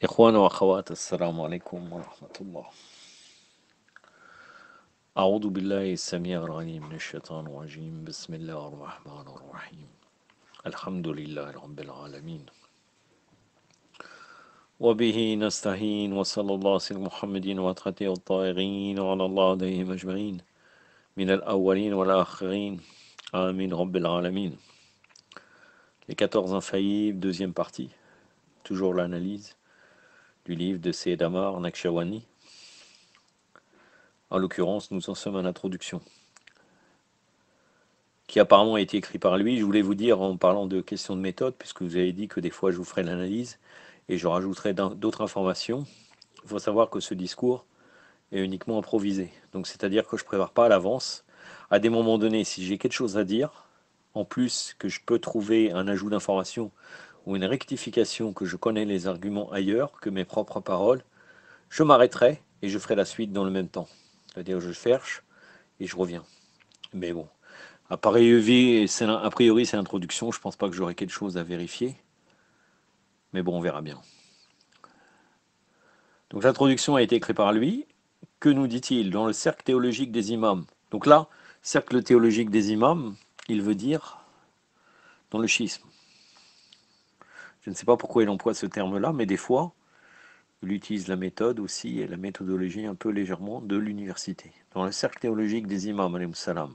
إخوان وأخوات السلام عليكم ورحمة الله. أعوذ بالله السميع العليم من الشيطان الرجيم. بسم الله الرحمن الرحيم. الحمد لله رب العالمين وبه نستعين وصلى الله على محمد وأتقته الطاهرين وعلى الله عليهم أجمعين من الأولين والآخرين آمين رب العالمين. Les 14 infaillibles, deuxième partie, toujours l'analyse du livre de Seyyed Amar Naqshbandi. En l'occurrence, nous en sommes à l'introduction, qui apparemment a été écrit par lui. Je voulais vous dire, en parlant de questions de méthode, puisque vous avez dit que des fois je vous ferai l'analyse, et je rajouterai d'autres informations, il faut savoir que ce discours est uniquement improvisé. Donc c'est-à-dire que je ne prépare pas à l'avance. À des moments donnés, si j'ai quelque chose à dire, en plus que je peux trouver un ajout d'information ou une rectification, que je connais les arguments ailleurs que mes propres paroles, je m'arrêterai et je ferai la suite dans le même temps. C'est-à-dire je cherche et je reviens. Mais bon, a priori, c'est l'introduction. Je ne pense pas que j'aurai quelque chose à vérifier. Mais bon, on verra bien. Donc l'introduction a été écrite par lui. Que nous dit-il dans le cercle théologique des imams? Donc là, cercle théologique des imams, il veut dire dans le schisme. Je ne sais pas pourquoi il emploie ce terme-là, mais des fois, il utilise la méthode aussi et la méthodologie un peu légèrement de l'université. Dans le cercle théologique des imams, alayhi salam,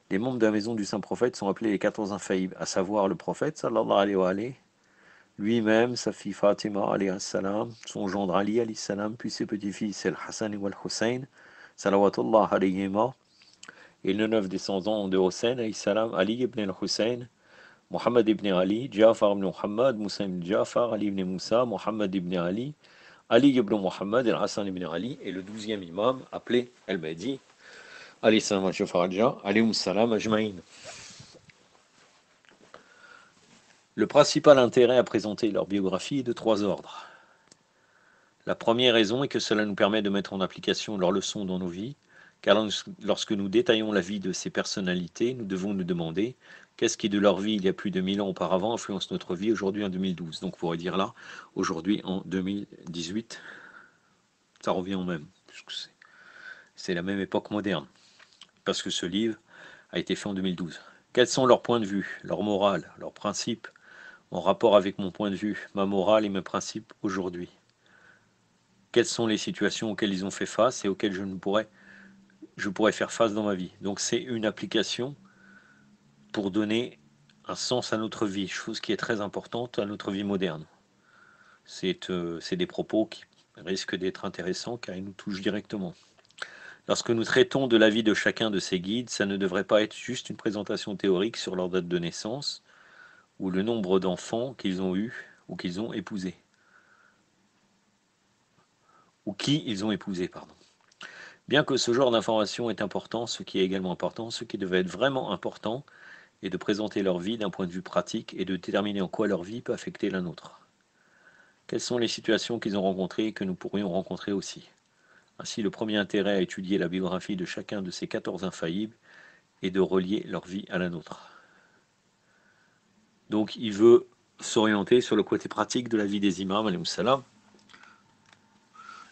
les membres de la maison du Saint-Prophète sont appelés les 14 infaillibles, à savoir le prophète, sallallahu alayhi wa alayhi, lui-même, sa fille Fatima, alayhi salam, son gendre Ali, alayhi salam, puis ses petits-fils, el Hassan et el Hussein, salawatullah alayhima, et le 9 descendants de Hussein, alayhi salam, Ali ibn al-Hussein, Muhammad ibn Ali, Jafar ibn Muhammad, Moussa ibn Jafar, Ali ibn Moussa, Muhammad ibn Ali, Ali ibn Muhammad, el Hassan ibn Ali, et le 12e imam, appelé El-Mahdi, alayhi salam al-Jafar alayhi salam ajma'in. Le principal intérêt à présenter leur biographie est de 3 ordres. La première raison est que cela nous permet de mettre en application leurs leçons dans nos vies, car lorsque nous détaillons la vie de ces personnalités, nous devons nous demander qu'est-ce qui de leur vie il y a plus de 1000 ans auparavant influence notre vie aujourd'hui en 2012. Donc on pourrait dire là, aujourd'hui en 2018, ça revient au même, puisque c'est la même époque moderne, parce que ce livre a été fait en 2012. Quels sont leurs points de vue, leur morale, leurs principes, en rapport avec mon point de vue, ma morale et mes principes aujourd'hui? Quelles sont les situations auxquelles ils ont fait face et auxquelles je pourrais faire face dans ma vie? Donc c'est une application pour donner un sens à notre vie, chose qui est très importante à notre vie moderne. C'est des propos qui risquent d'être intéressants car ils nous touchent directement. Lorsque nous traitons de la vie de chacun de ces guides, ça ne devrait pas être juste une présentation théorique sur leur date de naissance ou le nombre d'enfants qu'ils ont eus ou qu'ils ont épousés. Ou qui ils ont épousé, pardon. Bien que ce genre d'information est important, ce qui est également important, ce qui devait être vraiment important, est de présenter leur vie d'un point de vue pratique et de déterminer en quoi leur vie peut affecter la nôtre. Quelles sont les situations qu'ils ont rencontrées et que nous pourrions rencontrer aussi? Ainsi, le premier intérêt à étudier la biographie de chacun de ces 14 infaillibles est de relier leur vie à la nôtre. Donc, il veut s'orienter sur le côté pratique de la vie des imams, alayhi salam.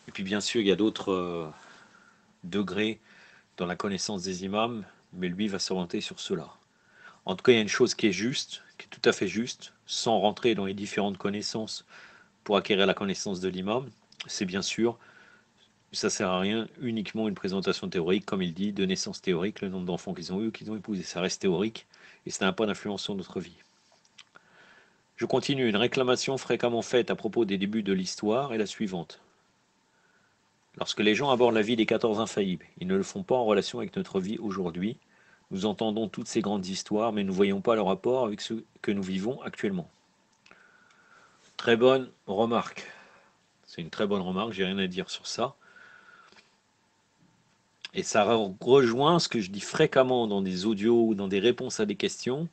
Et puis, bien sûr, il y a d'autres degrés dans la connaissance des imams, mais lui va s'orienter sur cela. En tout cas, il y a une chose qui est juste, qui est tout à fait juste, sans rentrer dans les différentes connaissances pour acquérir la connaissance de l'imam, c'est bien sûr, ça ne sert à rien, uniquement une présentation théorique, comme il dit, de naissance théorique, le nombre d'enfants qu'ils ont eu, qu'ils ont épousé, ça reste théorique, et ça n'a pas d'influence sur notre vie. Je continue, une réclamation fréquemment faite à propos des débuts de l'histoire est la suivante. Lorsque les gens abordent la vie des 14 infaillibles, ils ne le font pas en relation avec notre vie aujourd'hui. Nous entendons toutes ces grandes histoires, mais nous ne voyons pas le rapport avec ce que nous vivons actuellement. Très bonne remarque. C'est une très bonne remarque, j'ai rien à dire sur ça. Et ça rejoint ce que je dis fréquemment dans des audios ou dans des réponses à des questions,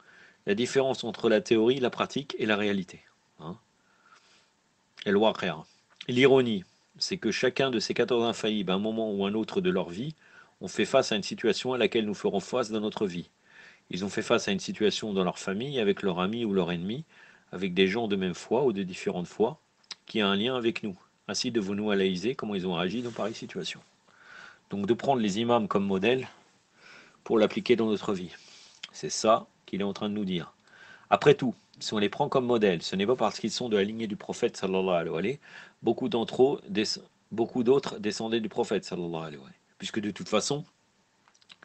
la différence entre la théorie, la pratique et la réalité. Et l'ironie, c'est que chacun de ces 14 infaillibles, à un moment ou un autre de leur vie, ont fait face à une situation à laquelle nous ferons face dans notre vie. Ils ont fait face à une situation dans leur famille, avec leur ami ou leur ennemi, avec des gens de même foi ou de différentes foi, qui a un lien avec nous. Ainsi devons-nous analyser comment ils ont agi dans pareille situation. Donc de prendre les imams comme modèle pour l'appliquer dans notre vie. C'est ça qu'il est en train de nous dire. Après tout, si on les prend comme modèle, ce n'est pas parce qu'ils sont de la lignée du prophète sallallahu alayhi wa sallam. Beaucoup d'autres descendaient du prophète sallallahu alayhi wa sallam. Puisque de toute façon,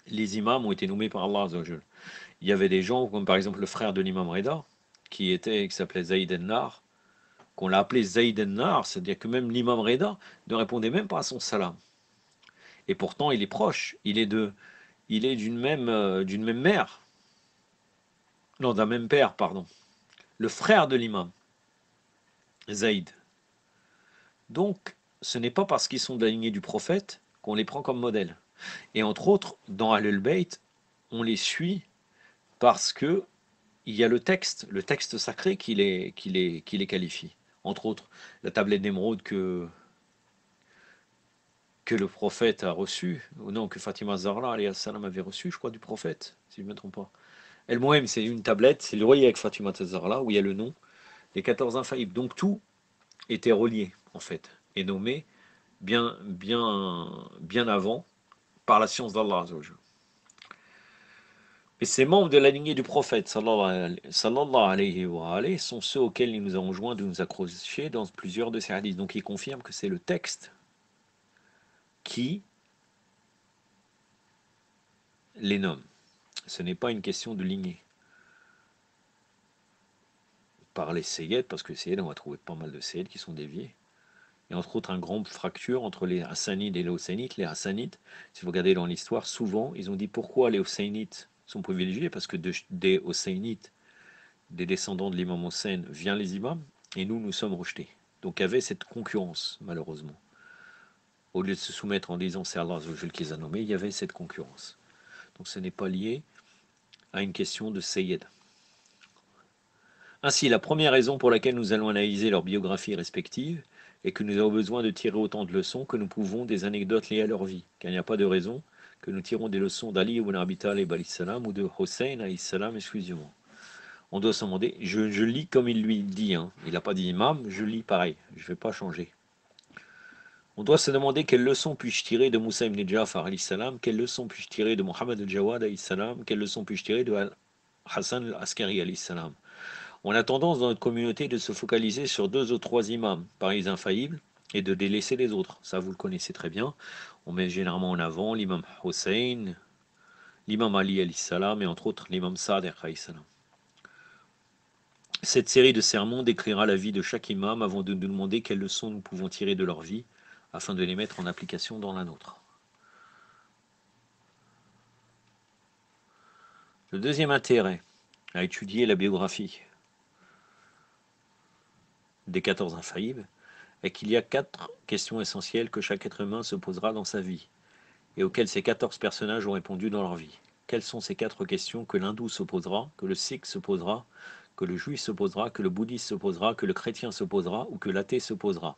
les imams ont été nommés par Allah azza wa jal. Il y avait des gens comme par exemple le frère de l'imam Reda qui s'appelait Zayd al-Nar, qu'on l'a appelé Zayd al-Nar, c'est-à-dire que même l'imam Reda ne répondait même pas à son salam. Et pourtant, il est proche, il est d'une même mère, non, d'un même père, pardon. Le frère de l'imam, Zayd. Donc, ce n'est pas parce qu'ils sont de la lignée du prophète qu'on les prend comme modèle. Et entre autres, dans Ahlul Bayt, on les suit parce que il y a le texte sacré qui les qualifie. Entre autres, la tablette d'émeraude que le prophète a reçue, ou non, que Fatima Zahra alayhi salam avait reçue, je crois, du prophète, si je ne me trompe pas. El Mohem, c'est une tablette, c'est le relié avec Fatima Zahra, où il y a le nom des 14 infaillibles. Donc tout était relié, en fait, et nommé bien avant par la science d'Allah. Et ces membres de la lignée du prophète, sallallahu alayhi wa alayhi, sont ceux auxquels il nous a enjoint de nous accrocher dans plusieurs de ces hadiths. Donc il confirme que c'est le texte qui les nomme. Ce n'est pas une question de lignée. Par les Sayyid, parce que les Sayyid, on va trouver pas mal de Sayyid qui sont déviés. Et entre autres, un grand fracture entre les Hassanides et les Husseinites. Les Hassanides, si vous regardez dans l'histoire, souvent, ils ont dit pourquoi les Husseinites sont privilégiés, parce que des Husseinites, des descendants de l'imam Hussein, vient les imams, et nous sommes rejetés. Donc il y avait cette concurrence, malheureusement. Au lieu de se soumettre en disant c'est Allah qui les a nommés, il y avait cette concurrence. Donc ce n'est pas lié à une question de Sayyid. Ainsi, la première raison pour laquelle nous allons analyser leurs biographies respectives est que nous avons besoin de tirer autant de leçons que nous pouvons des anecdotes liées à leur vie, car il n'y a pas de raison que nous tirons des leçons d'Ali ibn Abi Talib ou de Hossein exclusivement. On doit se demander, je lis comme il lui dit, hein. Il n'a pas dit imam, je lis pareil, je ne vais pas changer. On doit se demander quelles leçons puis-je tirer de Moussa ibn Ja'far, quelles leçons puis-je tirer de Mohammed al-Jawad, quelles leçons puis-je tirer de Hassan al-Askari, On a tendance dans notre communauté de se focaliser sur 2 ou 3 imams, pareils infaillibles, et de délaisser les autres. Ça, vous le connaissez très bien. On met généralement en avant l'imam Hussein, l'imam Ali et entre autres l'imam Sa'd salam. Cette série de sermons décrira la vie de chaque imam avant de nous demander quelles leçons nous pouvons tirer de leur vie afin de les mettre en application dans la nôtre. Le deuxième intérêt à étudier la biographie des 14 infaillibles est qu'il y a 4 questions essentielles que chaque être humain se posera dans sa vie et auxquelles ces 14 personnages ont répondu dans leur vie. Quelles sont ces 4 questions que l'hindou se posera, que le sikh se posera, que le juif se posera, que le bouddhiste se posera, que le chrétien se posera ou que l'athée se posera?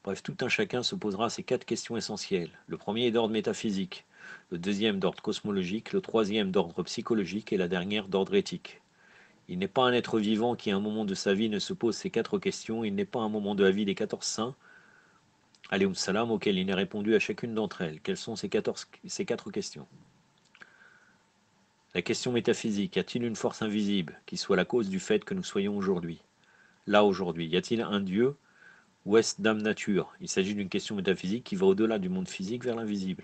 Bref, tout un chacun se posera ces 4 questions essentielles. Le premier est d'ordre métaphysique, le deuxième d'ordre cosmologique, le troisième d'ordre psychologique et la dernière d'ordre éthique. Il n'est pas un être vivant qui à un moment de sa vie ne se pose ces 4 questions, il n'est pas un moment de la vie des 14 saints, alayhum salam, auquel il n'est répondu à chacune d'entre elles. Quelles sont ces 4 questions? La question métaphysique, y a-t-il une force invisible qui soit la cause du fait que nous soyons aujourd'hui? Là aujourd'hui, y a-t-il un Dieu ou est-ce d'âme nature? Il s'agit d'une question métaphysique qui va au-delà du monde physique vers l'invisible.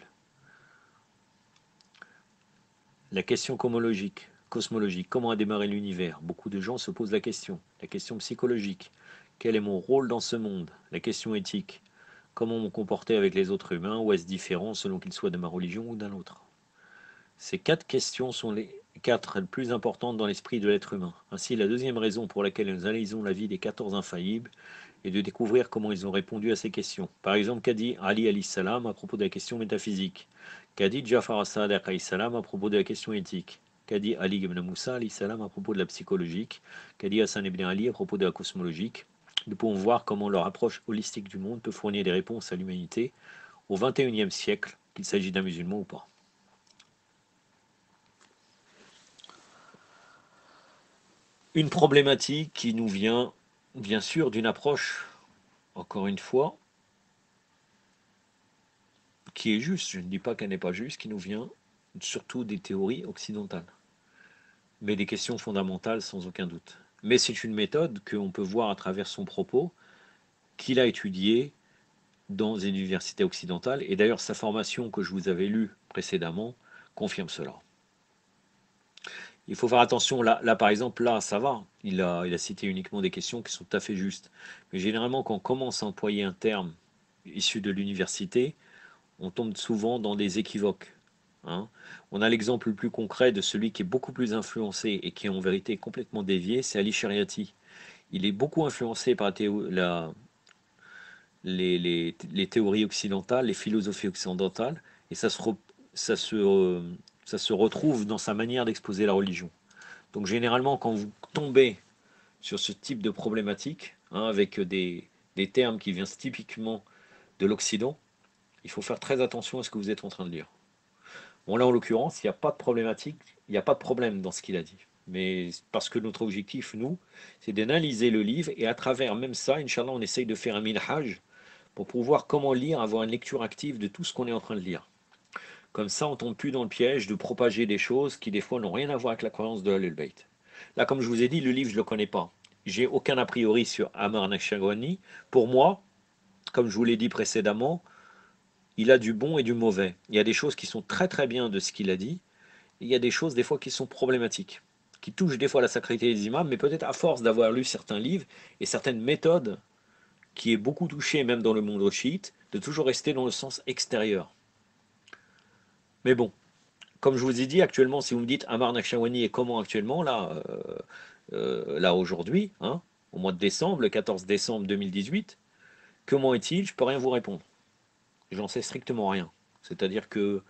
La question cosmologique, comment a démarré l'univers? Beaucoup de gens se posent la question. La question psychologique, quel est mon rôle dans ce monde? La question éthique, comment me comporter avec les autres humains, ou est-ce différent selon qu'ils soient de ma religion ou d'un autre? Ces 4 questions sont les 4 les plus importantes dans l'esprit de l'être humain. Ainsi, la deuxième raison pour laquelle nous analysons la vie des 14 infaillibles est de découvrir comment ils ont répondu à ces questions. Par exemple, qu'a dit Ali alayhi salam à propos de la question métaphysique? Qu'a dit Ja'far as-Sadiq alayhi salam à propos de la question éthique? Qu'a dit Ali ibn Moussa alayhi salam à propos de la psychologique? Qu'a dit Hassan ibn Ali à propos de la cosmologique? Nous pouvons voir comment leur approche holistique du monde peut fournir des réponses à l'humanité au XXIe siècle, qu'il s'agit d'un musulman ou pas. Une problématique qui nous vient bien sûr d'une approche encore une fois, qui est juste, je ne dis pas qu'elle n'est pas juste, qui nous vient surtout des théories occidentales, mais des questions fondamentales sans aucun doute. Mais c'est une méthode qu'on peut voir à travers son propos, qu'il a étudiée dans une université occidentale, et d'ailleurs sa formation que je vous avais lue précédemment confirme cela. Il faut faire attention, là par exemple, là ça va, il a cité uniquement des questions qui sont tout à fait justes. Mais généralement quand on commence à employer un terme issu de l'université, on tombe souvent dans des équivoques. Hein. On a l'exemple le plus concret de celui qui est beaucoup plus influencé et qui est en vérité complètement dévié, c'est Ali Shariati. Il est beaucoup influencé par les théories occidentales, les philosophies occidentales, et ça se, euh, ça se retrouve dans sa manière d'exposer la religion. Donc généralement, quand vous tombez sur ce type de problématique, hein, avec des termes qui viennent typiquement de l'Occident, il faut faire très attention à ce que vous êtes en train de lire. Bon là, en l'occurrence, il n'y a pas de problématique, il n'y a pas de problème dans ce qu'il a dit. Mais parce que notre objectif, nous, c'est d'analyser le livre, et à travers même ça, Inch'Allah, on essaye de faire un minhaj pour pouvoir comment lire, avoir une lecture active de tout ce qu'on est en train de lire. Comme ça, on ne tombe plus dans le piège de propager des choses qui, des fois, n'ont rien à voir avec la croyance de Ahlul Bayt. Là, comme je vous ai dit, le livre, je ne le connais pas. J'ai aucun a priori sur Ammar Nakshagwani. Pour moi, comme je vous l'ai dit précédemment, il a du bon et du mauvais. Il y a des choses qui sont très très bien de ce qu'il a dit, et il y a des choses des fois qui sont problématiques, qui touchent des fois la sacralité des imams, mais peut-être à force d'avoir lu certains livres et certaines méthodes qui est beaucoup touchée même dans le monde chiite, de toujours rester dans le sens extérieur. Mais bon, comme je vous ai dit, actuellement, si vous me dites Ammar Nakshawani est comment actuellement, là aujourd'hui, hein, au mois de décembre, le 14 décembre 2018, comment est-il? Je peux rien vous répondre. J'en sais strictement rien. C'est-à-dire que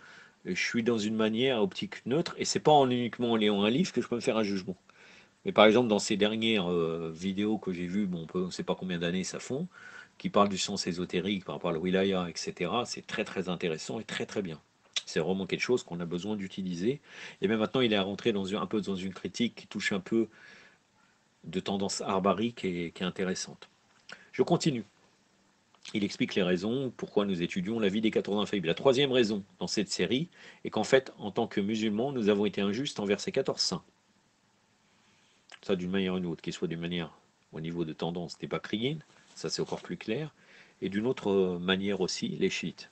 je suis dans une manière optique neutre, et c'est pas uniquement en lisant un livre que je peux me faire un jugement. Mais par exemple, dans ces dernières vidéos que j'ai vues, bon, on ne sait pas combien d'années ça font, qui parlent du sens ésotérique par rapport à la wilaya, etc., c'est très très intéressant et très très bien. C'est vraiment quelque chose qu'on a besoin d'utiliser. Et même maintenant, il est rentré un peu dans une critique qui touche un peu de tendance barbarique et qui est intéressante. Je continue. Il explique les raisons pourquoi nous étudions la vie des 80 infaillibles. La troisième raison dans cette série est qu'en fait, en tant que musulmans, nous avons été injustes envers ces 14 saints. Ça d'une manière ou d'une autre, qu'il soit d'une manière au niveau de tendance des Bakriyines, ça c'est encore plus clair, et d'une autre manière aussi, les chiites.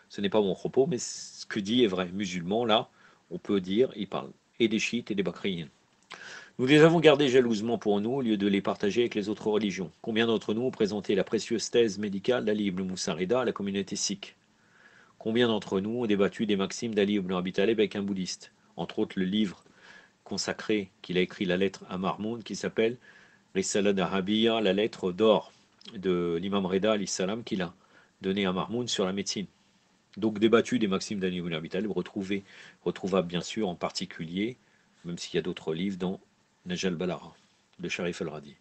Ce n'est pas mon propos, mais ce que dit est vrai. Musulmans, là, on peut dire, il parle et des chiites et des Bakriyines. Nous les avons gardés jalousement pour nous au lieu de les partager avec les autres religions. Combien d'entre nous ont présenté la précieuse thèse médicale d'Ali ibn Moussa Rida à la communauté sikh? Combien d'entre nous ont débattu des maximes d'Ali ibn Abi Talib avec un bouddhiste? Entre autres, le livre consacré qu'il a écrit la lettre à Marmoun qui s'appelle Risala d'Arabiya, la lettre d'or de l'imam Reda salam qu'il a donné à Marmoun sur la médecine. Donc débattu des maximes d'Ali ibn Abi Talib, retrouvable bien sûr en particulier, même s'il y a d'autres livres, dans Najal Balara de Sharif al-Radi.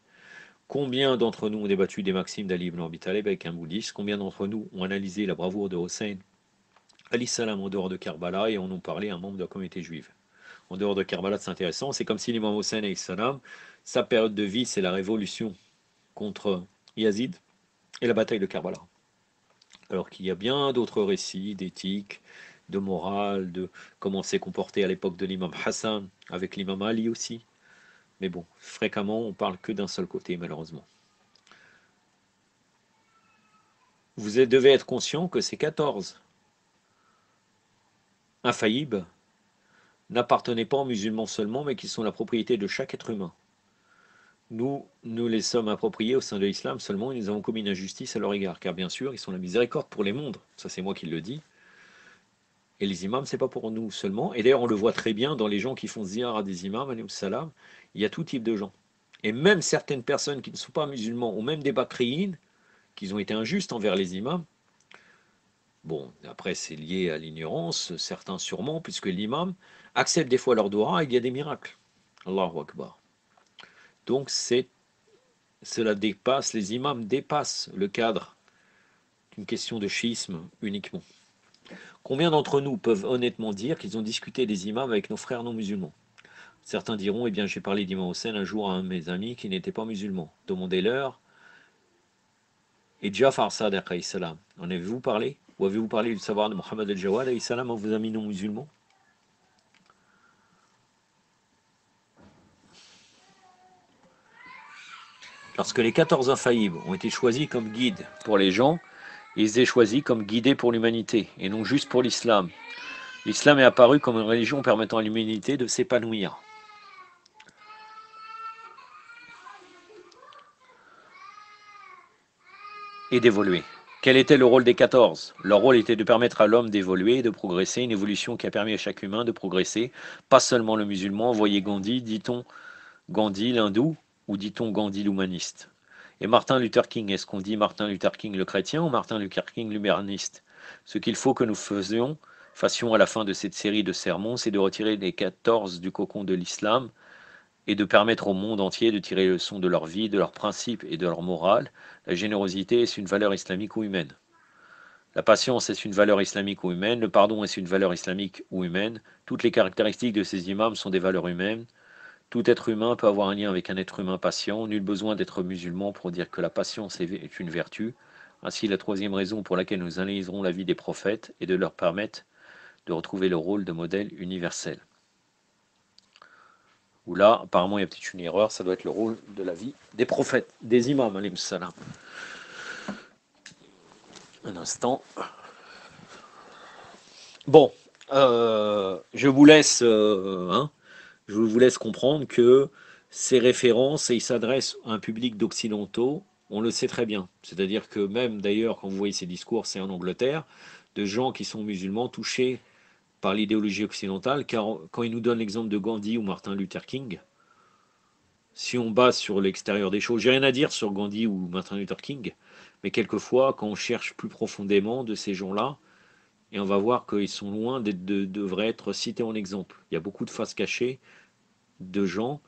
Combien d'entre nous ont débattu des maximes d'Ali ibn Abi Talib avec un bouddhiste? Combien d'entre nous ont analysé la bravoure de Hossein salam en dehors de Karbala et en ont parlé à un membre de la communauté juive? En dehors de Karbala, c'est intéressant. C'est comme si l'imam Hossein salam, sa période de vie, c'est la révolution contre Yazid et la bataille de Karbala. Alors qu'il y a bien d'autres récits d'éthique, de morale, de comment s'est comporté à l'époque de l'imam Hassan, avec l'imam Ali aussi. Mais bon, fréquemment, on parle que d'un seul côté, malheureusement. Vous devez être conscient que ces 14 infaillibles n'appartenaient pas aux musulmans seulement, mais qui sont la propriété de chaque être humain. Nous les sommes appropriés au sein de l'islam seulement, et nous avons commis une injustice à leur égard, car bien sûr, ils sont la miséricorde pour les mondes. Ça, c'est moi qui le dis. Et les imams, c'est pas pour nous seulement. Et d'ailleurs, on le voit très bien dans les gens qui font ziyara des imams, alayhi salam. Il y a tout type de gens. Et même certaines personnes qui ne sont pas musulmans, ou même des bakriines, qui ont été injustes envers les imams. Bon, après, c'est lié à l'ignorance, certains sûrement, puisque l'imam accepte des fois leur doua et il y a des miracles. Allahu Akbar. Donc, cela dépasse, les imams dépassent le cadre d'une question de schisme uniquement. Combien d'entre nous peuvent honnêtement dire qu'ils ont discuté des imams avec nos frères non musulmans? Certains diront, eh bien, j'ai parlé d'Imam Hossein un jour à un de mes amis qui n'était pas musulman. Demandez-leur et Jafar Sadiq alayhi salam. En avez-vous parlé? Ou avez-vous parlé du savoir de Mohammed al-Jawad alayhi salam à vos amis non musulmans? Lorsque les 14 infaillibles ont été choisis comme guides pour les gens, ils étaient choisis comme guidés pour l'humanité, et non juste pour l'islam. L'islam est apparu comme une religion permettant à l'humanité de s'épanouir et d'évoluer. Quel était le rôle des 14? Leur rôle était de permettre à l'homme d'évoluer et de progresser, une évolution qui a permis à chaque humain de progresser, pas seulement le musulman. Voyez Gandhi, dit-on Gandhi l'hindou, ou dit-on Gandhi l'humaniste? Et Martin Luther King, est-ce qu'on dit Martin Luther King le chrétien ou Martin Luther King l'humaniste? Ce qu'il faut que nous fassions à la fin de cette série de sermons, c'est de retirer les 14 du cocon de l'islam et de permettre au monde entier de tirer les leçons de leur vie, de leurs principes et de leur morale. La générosité est une valeur islamique ou humaine. La patience est une valeur islamique ou humaine. Le pardon est une valeur islamique ou humaine. Toutes les caractéristiques de ces imams sont des valeurs humaines. Tout être humain peut avoir un lien avec un être humain patient. Nul besoin d'être musulman pour dire que la patience est une vertu. Ainsi, la troisième raison pour laquelle nous analyserons la vie des prophètes est de leur permettre de retrouver le rôle de modèle universel. Où là, apparemment, il y a peut-être une erreur, ça doit être le rôle de la vie des prophètes, des imams, alayhim salam. Un instant. Bon, je vous laisse, je vous laisse comprendre que ces références, et ils s'adressent à un public d'occidentaux, on le sait très bien. C'est-à-dire que même d'ailleurs, quand vous voyez ces discours, c'est en Angleterre, de gens qui sont musulmans touchés par l'idéologie occidentale, car quand ils nous donnent l'exemple de Gandhi ou Martin Luther King, si on base sur l'extérieur des choses, j'ai rien à dire sur Gandhi ou Martin Luther King, mais quelquefois, quand on cherche plus profondément de ces gens-là, et on va voir qu'ils sont loin devraient être cités en exemple. Il y a beaucoup de faces cachées de gens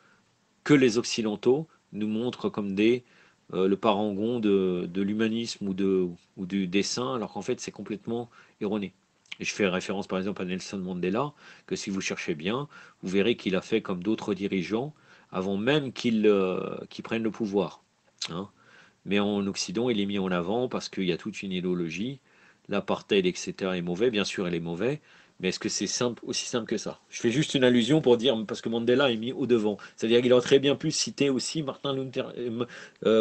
que les Occidentaux nous montrent comme le parangon de l'humanisme ou du dessin, alors qu'en fait c'est complètement erroné. Et je fais référence par exemple à Nelson Mandela, que si vous cherchez bien, vous verrez qu'il a fait comme d'autres dirigeants avant même qu'il prenne le pouvoir, hein. Mais en Occident, il est mis en avant parce qu'il y a toute une idéologie. L'apartheid, etc. est mauvais, bien sûr, elle est mauvaise. Mais est-ce que c'est simple, aussi simple que ça? Je fais juste une allusion pour dire, parce que Mandela est mis au devant. C'est-à-dire qu'il aurait très bien pu citer aussi Martin Luther,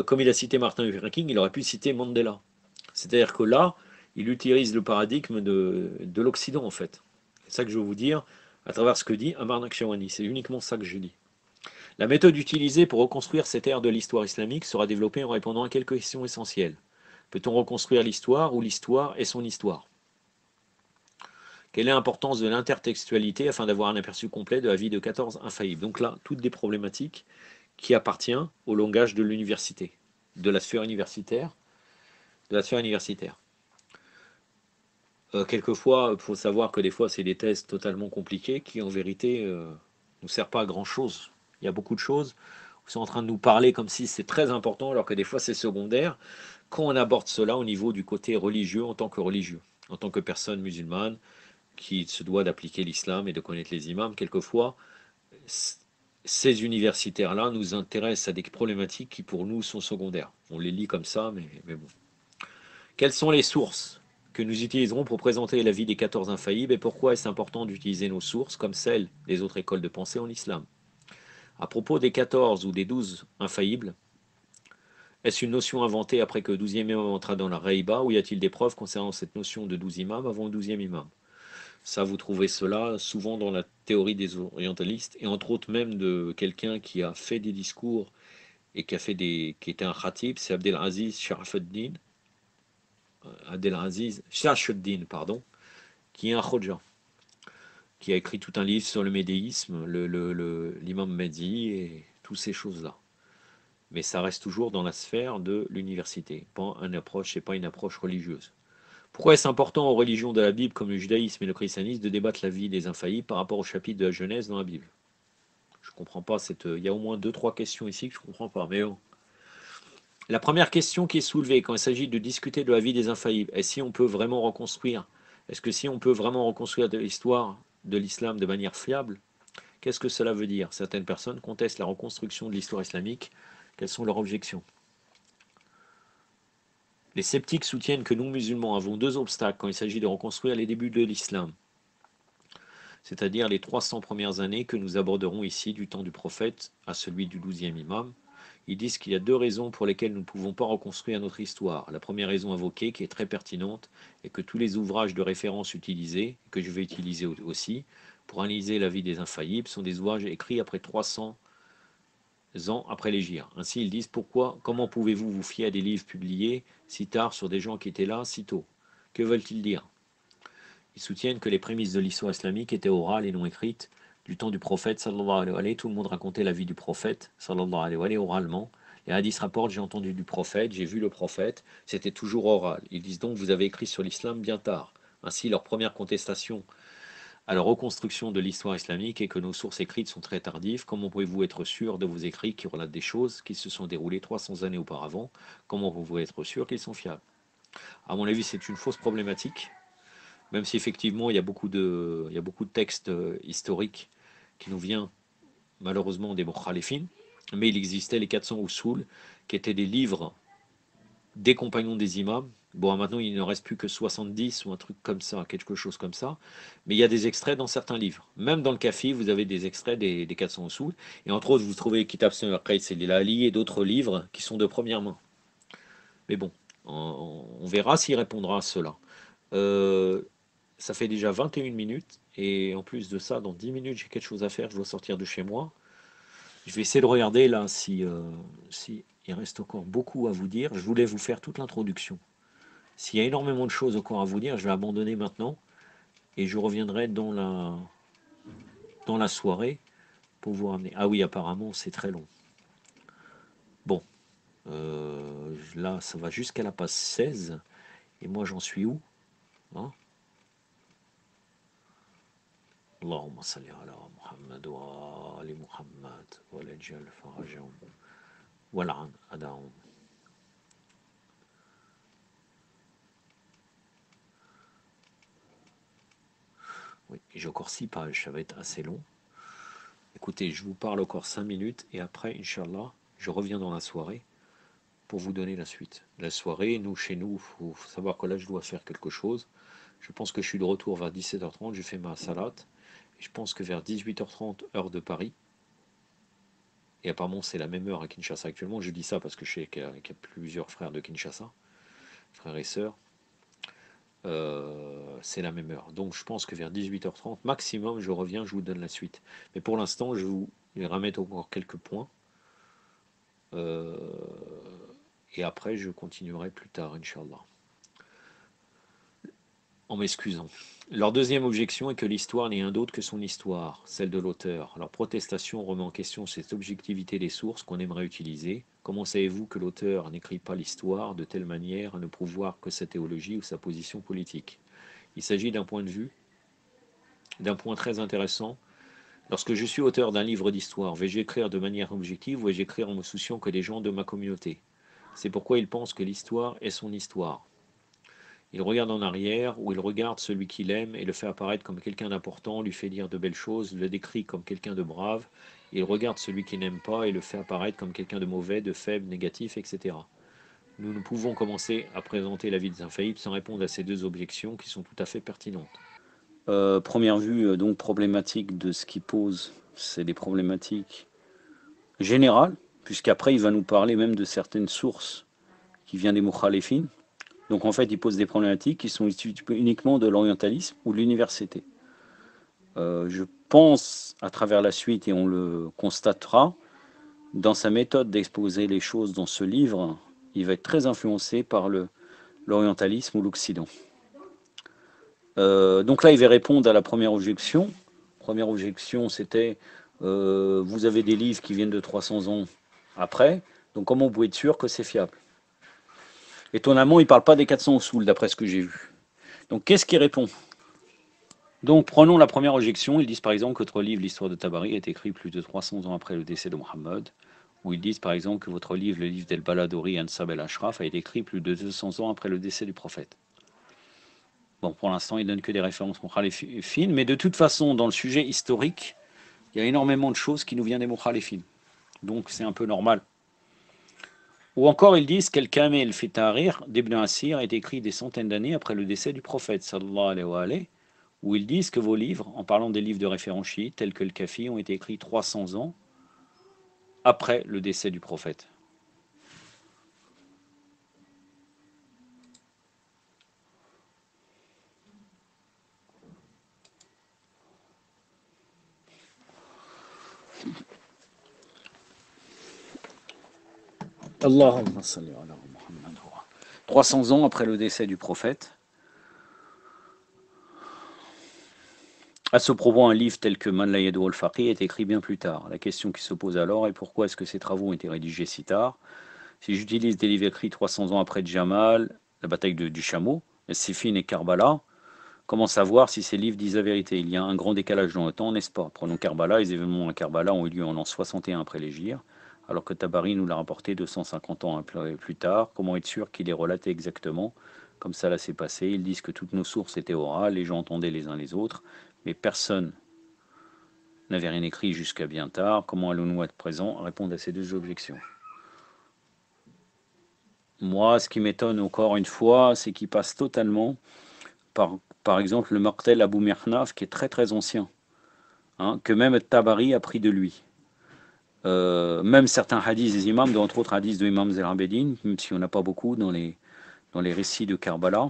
comme il a cité Martin Luther King, il aurait pu citer Mandela. C'est-à-dire que là, il utilise le paradigme de l'Occident, en fait. C'est ça que je veux vous dire à travers ce que dit Amar Nakshawani. C'est uniquement ça que je dis. La méthode utilisée pour reconstruire cette ère de l'histoire islamique sera développée en répondant à quelques questions essentielles. Peut-on reconstruire l'histoire ou l'histoire est son histoire? Quelle est l'importance de l'intertextualité afin d'avoir un aperçu complet de la vie de 14 infaillibles? Donc là, toutes des problématiques qui appartiennent au langage de l'université, de la sphère universitaire, de la sphère universitaire. Quelquefois, il faut savoir que des fois, c'est des thèses totalement compliquées qui, en vérité, ne nous servent pas à grand-chose. Il y a beaucoup de choses qui sont en train de nous parler comme si c'est très important, alors que des fois, c'est secondaire, quand on aborde cela au niveau du côté religieux en tant que religieux, en tant que personne musulmane qui se doit d'appliquer l'islam et de connaître les imams. Quelquefois, ces universitaires-là nous intéressent à des problématiques qui, pour nous, sont secondaires. On les lit comme ça, mais bon. Quelles sont les sources que nous utiliserons pour présenter la vie des 14 infaillibles et pourquoi est-ce important d'utiliser nos sources comme celles des autres écoles de pensée en islam? À propos des 14 ou des 12 infaillibles, est-ce une notion inventée après que le 12e imam entra dans la Reiba ou y a-t-il des preuves concernant cette notion de 12 imams avant le 12e imam? Ça, vous trouvez cela souvent dans la théorie des orientalistes et entre autres même de quelqu'un qui a fait des discours et qui était un khatib, c'est Abdelaziz Sharafuddin, Abdelaziz Sharafuddin, pardon, qui est un Khoja, qui a écrit tout un livre sur le médéisme, l'imam Mehdi et toutes ces choses-là. Mais ça reste toujours dans la sphère de l'université, pas une approche, c'est pas une approche religieuse. Pourquoi est-ce important aux religions de la Bible comme le judaïsme et le christianisme de débattre la vie des infaillibles par rapport au chapitre de la Genèse dans la Bible? Je comprends pas cette. Il y a au moins deux, trois questions ici que je comprends pas. Mais bon. La première question qui est soulevée quand il s'agit de discuter de la vie des infaillibles est si on peut vraiment reconstruire. Est-ce que si on peut vraiment reconstruire de l'histoire de l'islam de manière fiable, qu'est-ce que cela veut dire? Certaines personnes contestent la reconstruction de l'histoire islamique. Quelles sont leurs objections? Les sceptiques soutiennent que nous, musulmans, avons deux obstacles quand il s'agit de reconstruire les débuts de l'islam, c'est-à-dire les 300 premières années que nous aborderons ici du temps du prophète à celui du 12e imam. Ils disent qu'il y a deux raisons pour lesquelles nous ne pouvons pas reconstruire notre histoire. La première raison invoquée, qui est très pertinente, est que tous les ouvrages de référence utilisés, que je vais utiliser aussi, pour analyser la vie des infaillibles, sont des ouvrages écrits après 300 ans après l'hégire. Ainsi, ils disent comment pouvez-vous vous fier à des livres publiés si tard sur des gens qui étaient là si tôt? Que veulent-ils dire? Ils soutiennent que les prémices de l'histoire islamique étaient orales et non écrites. Du temps du prophète, sallallahu alayhi wa sallam, tout le monde racontait la vie du prophète, sallallahu alayhi wa sallam, oralement. Les hadiths rapportent, j'ai entendu du prophète, j'ai vu le prophète, c'était toujours oral. Ils disent donc, vous avez écrit sur l'islam bien tard. Ainsi, leur première contestation à la reconstruction de l'histoire islamique est que nos sources écrites sont très tardives. Comment pouvez-vous être sûr de vos écrits qui relatent des choses qui se sont déroulées 300 années auparavant? Comment pouvez-vous être sûr qu'ils sont fiables? À mon avis, c'est une fausse problématique, même si effectivement il y a beaucoup de textes historiques qui nous viennent malheureusement des Mukhalifin, mais il existait les 400 Usul, qui étaient des livres des compagnons des imams. Bon, maintenant, il ne reste plus que 70 ou un truc comme ça, quelque chose comme ça. Mais il y a des extraits dans certains livres. Même dans le Kafi, vous avez des extraits des 400 Usul. Et entre autres, vous trouvez Kitab Sunnah Qais el-Hilali et d'autres livres qui sont de première main. Mais bon, on verra s'il répondra à cela. Ça fait déjà 21 minutes. Et en plus de ça, dans 10 minutes, j'ai quelque chose à faire. Je dois sortir de chez moi. Je vais essayer de regarder là si il reste encore beaucoup à vous dire. Je voulais vous faire toute l'introduction. S'il y a énormément de choses encore à vous dire, je vais abandonner maintenant et je reviendrai dans la soirée pour vous ramener. Ah oui, apparemment, c'est très long. Bon, là, ça va jusqu'à la page 16. Et moi, j'en suis où, hein? Allahumma salli ala Muhammad wa ali Muhammad wa lajal farajahum wa la'an adahum. Oui, j'ai encore 6 pages, ça va être assez long. Écoutez, je vous parle encore 5 minutes et après, Inch'Allah, je reviens dans la soirée pour vous donner la suite. La soirée, nous, chez nous, il faut savoir que là, je dois faire quelque chose. Je pense que je suis de retour vers 17h30, je fais ma salade. Et je pense que vers 18h30, heure de Paris, et apparemment c'est la même heure à Kinshasa actuellement, je dis ça parce que je sais qu'il y a plusieurs frères de Kinshasa, frères et sœurs, c'est la même heure. Donc je pense que vers 18h30, maximum, je reviens, je vous donne la suite. Mais pour l'instant, je vais remettre encore quelques points. Et après, je continuerai plus tard, Inch'Allah. En m'excusant. Leur deuxième objection est que l'histoire n'est rien d'autre que son histoire, celle de l'auteur. Leur protestation remet en question cette objectivité des sources qu'on aimerait utiliser. Comment savez-vous que l'auteur n'écrit pas l'histoire de telle manière à ne pouvoir que sa théologie ou sa position politique? Il s'agit d'un point de vue, d'un point très intéressant. Lorsque je suis auteur d'un livre d'histoire, vais-je écrire de manière objective ou vais-je écrire en me souciant que des gens de ma communauté? C'est pourquoi il pense que l'histoire est son histoire. Il regarde en arrière, ou il regarde celui qu'il aime et le fait apparaître comme quelqu'un d'important, lui fait dire de belles choses, le décrit comme quelqu'un de brave. Il regarde celui qu'il n'aime pas et le fait apparaître comme quelqu'un de mauvais, de faible, négatif, etc. Nous ne pouvons commencer à présenter la vie des infaillibles sans répondre à ces deux objections qui sont tout à fait pertinentes. Première vue, donc problématique de ce qu'il pose, c'est des problématiques générales, puisqu'après il va nous parler même de certaines sources qui viennent des Mukhalifin. Donc en fait, il pose des problématiques qui sont issues uniquement de l'orientalisme ou de l'université. Je pense, à travers la suite, et on le constatera, dans sa méthode d'exposer les choses dans ce livre, il va être très influencé par l'orientalisme ou l'Occident. Donc là, il va répondre à la première objection. Première objection, c'était vous avez des livres qui viennent de 300 ans après, donc comment vous pouvez être sûr que c'est fiable? Étonnamment, il ne parle pas des 400 Usul, d'après ce que j'ai vu. Donc, qu'est-ce qu'il répond? Donc, prenons la première objection. Ils disent par exemple que votre livre, l'histoire de Tabari, est écrit plus de 300 ans après le décès de Mohammed. Ou ils disent par exemple que votre livre, le livre d'El Baladori Ansab el Ashraf, a été écrit plus de 200 ans après le décès du prophète. Bon, pour l'instant, ils ne donnent que des références Mukhalifin, mais de toute façon, dans le sujet historique, il y a énormément de choses qui nous viennent des Mukhalifin. Donc, c'est un peu normal. Ou encore, ils disent qu'Al-Kamil fi Tahrir d'Ibn Asir est écrit des centaines d'années après le décès du prophète, sallallahu alayhi wa alayhi, où ils disent que vos livres, en parlant des livres de référence chiites, tels que le Kafi, ont été écrits 300 ans après le décès du prophète. Allahumma salli ala Muhammad. 300 ans après le décès du prophète. À ce propos, un livre tel que Man la yadu al-Faqih est écrit bien plus tard. La question qui se pose alors est pourquoi est-ce que ces travaux ont été rédigés si tard? Si j'utilise des livres écrits 300 ans après Jamal, la bataille du Chameau, Siffin et Karbala, comment savoir si ces livres disent la vérité? Il y a un grand décalage dans le temps, n'est-ce pas? Prenons Karbala, les événements à Karbala ont eu lieu en l'an 61 après l'Hégire, alors que Tabari nous l'a rapporté 250 ans plus tard. Comment être sûr qu'il est relaté exactement comme ça là s'est passé? Ils disent que toutes nos sources étaient orales, les gens entendaient les uns les autres, mais personne n'avait rien écrit jusqu'à bien tard. Comment allons-nous être présents à répondre à ces deux objections? Moi, ce qui m'étonne encore une fois, c'est qu'il passe totalement par exemple le Martel Abu Mirnaf, qui est très très ancien, hein, que même Tabari a pris de lui. Même certains hadiths des imams, entre autres hadiths de Imam Zerabedin, même si on n'a pas beaucoup dans les récits de Karbala,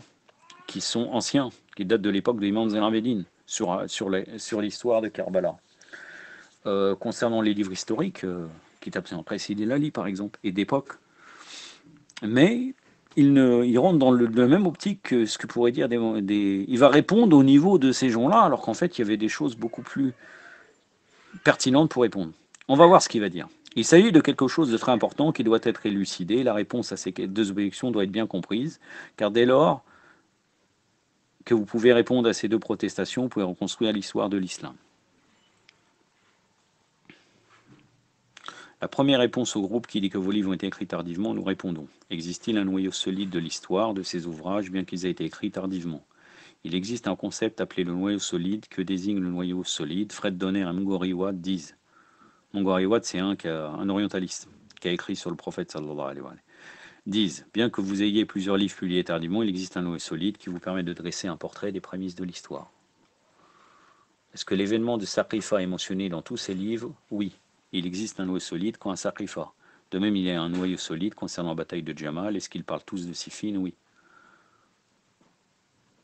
qui sont anciens, qui datent de l'époque de Imam Zerabedin, sur l'histoire de Karbala. Concernant les livres historiques, Kitab Précédé Lali par exemple, et d'époque, mais il rentre dans le même optique que ce que pourrait dire il va répondre au niveau de ces gens-là, alors qu'en fait, il y avait des choses beaucoup plus pertinentes pour répondre. On va voir ce qu'il va dire. Il s'agit de quelque chose de très important qui doit être élucidé. La réponse à ces deux objections doit être bien comprise, car dès lors que vous pouvez répondre à ces deux protestations, vous pouvez reconstruire l'histoire de l'islam. La première réponse au groupe qui dit que vos livres ont été écrits tardivement, nous répondons. Existe-t-il un noyau solide de l'histoire de ces ouvrages, bien qu'ils aient été écrits tardivement? Il existe un concept appelé le noyau solide. Que désigne le noyau solide? Fred Donner et Mungoriwat disent. Mungoriwat, c'est un orientaliste qui a écrit sur le prophète sallallahu alayhi wa sallam. Disent, bien que vous ayez plusieurs livres publiés tardivement, il existe un noyau solide qui vous permet de dresser un portrait des prémices de l'histoire. Est-ce que l'événement de Saqifa est mentionné dans tous ces livres? Oui. Il existe un noyau solide quand un Saqifa. De même, il y a un noyau solide concernant la bataille de Jamal. Est-ce qu'ils parlent tous de Siffin? Oui.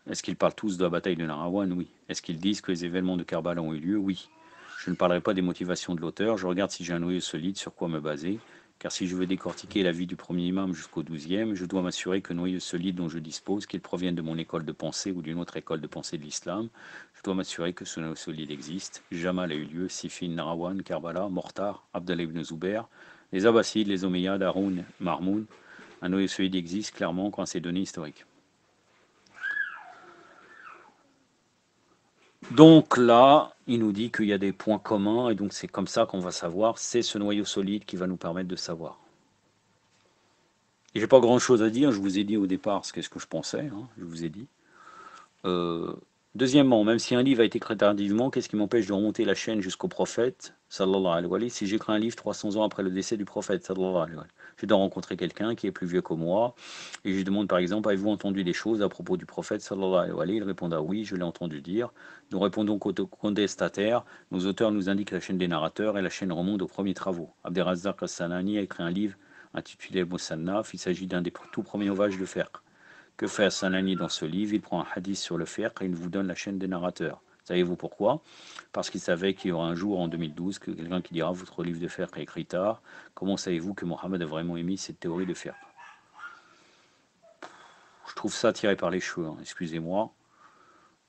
Est-ce qu'ils parlent tous de la bataille de Narawan? Oui. Est-ce qu'ils disent que les événements de Karbala ont eu lieu? Oui. Je ne parlerai pas des motivations de l'auteur, je regarde si j'ai un noyau solide sur quoi me baser, car si je veux décortiquer la vie du premier imam jusqu'au 12e, je dois m'assurer que le noyau solide dont je dispose, qu'il provienne de mon école de pensée ou d'une autre école de pensée de l'islam, je dois m'assurer que ce noyau solide existe. Jamal a eu lieu, Siffin, Narawan, Karbala, Mortar, Abdallah ibn Zubair, les Abbasides, les Omeyyades, Haroun, Marmoun. Un noyau solide existe clairement quand c'est donné historique. Donc là, il nous dit qu'il y a des points communs, et donc c'est comme ça qu'on va savoir, c'est ce noyau solide qui va nous permettre de savoir. Et j'ai pas grand-chose à dire, je vous ai dit au départ ce que je pensais, hein, je vous ai dit. Deuxièmement, même si un livre a été écrit tardivement, qu'est-ce qui m'empêche de remonter la chaîne jusqu'au prophète, sallallahu alayhi wa sallam, si j'écris un livre 300 ans après le décès du prophète, sallallahu alayhi wa sallam? Je dois rencontrer quelqu'un qui est plus vieux que moi, et je lui demande par exemple, avez-vous entendu des choses à propos du prophète, sallallahu alayhi wa sallam? Il répondra oui, je l'ai entendu dire. Nous répondons qu'au contestataire, nos auteurs nous indiquent la chaîne des narrateurs, et la chaîne remonte aux premiers travaux. Abderrazzaq as-Sanani a écrit un livre intitulé Musannaf, il s'agit d'un des tout premiers ouvrages de fiqh. Que fait As-Sanani dans ce livre? Il prend un hadith sur le fiqh et il vous donne la chaîne des narrateurs. Savez-vous pourquoi? Parce qu'il savait qu'il y aura un jour en 2012 que quelqu'un qui dira votre livre de fiqh est écrit tard. Comment savez-vous que Mohammed a vraiment émis cette théorie de fiqh? Je trouve ça tiré par les cheveux, hein, excusez-moi.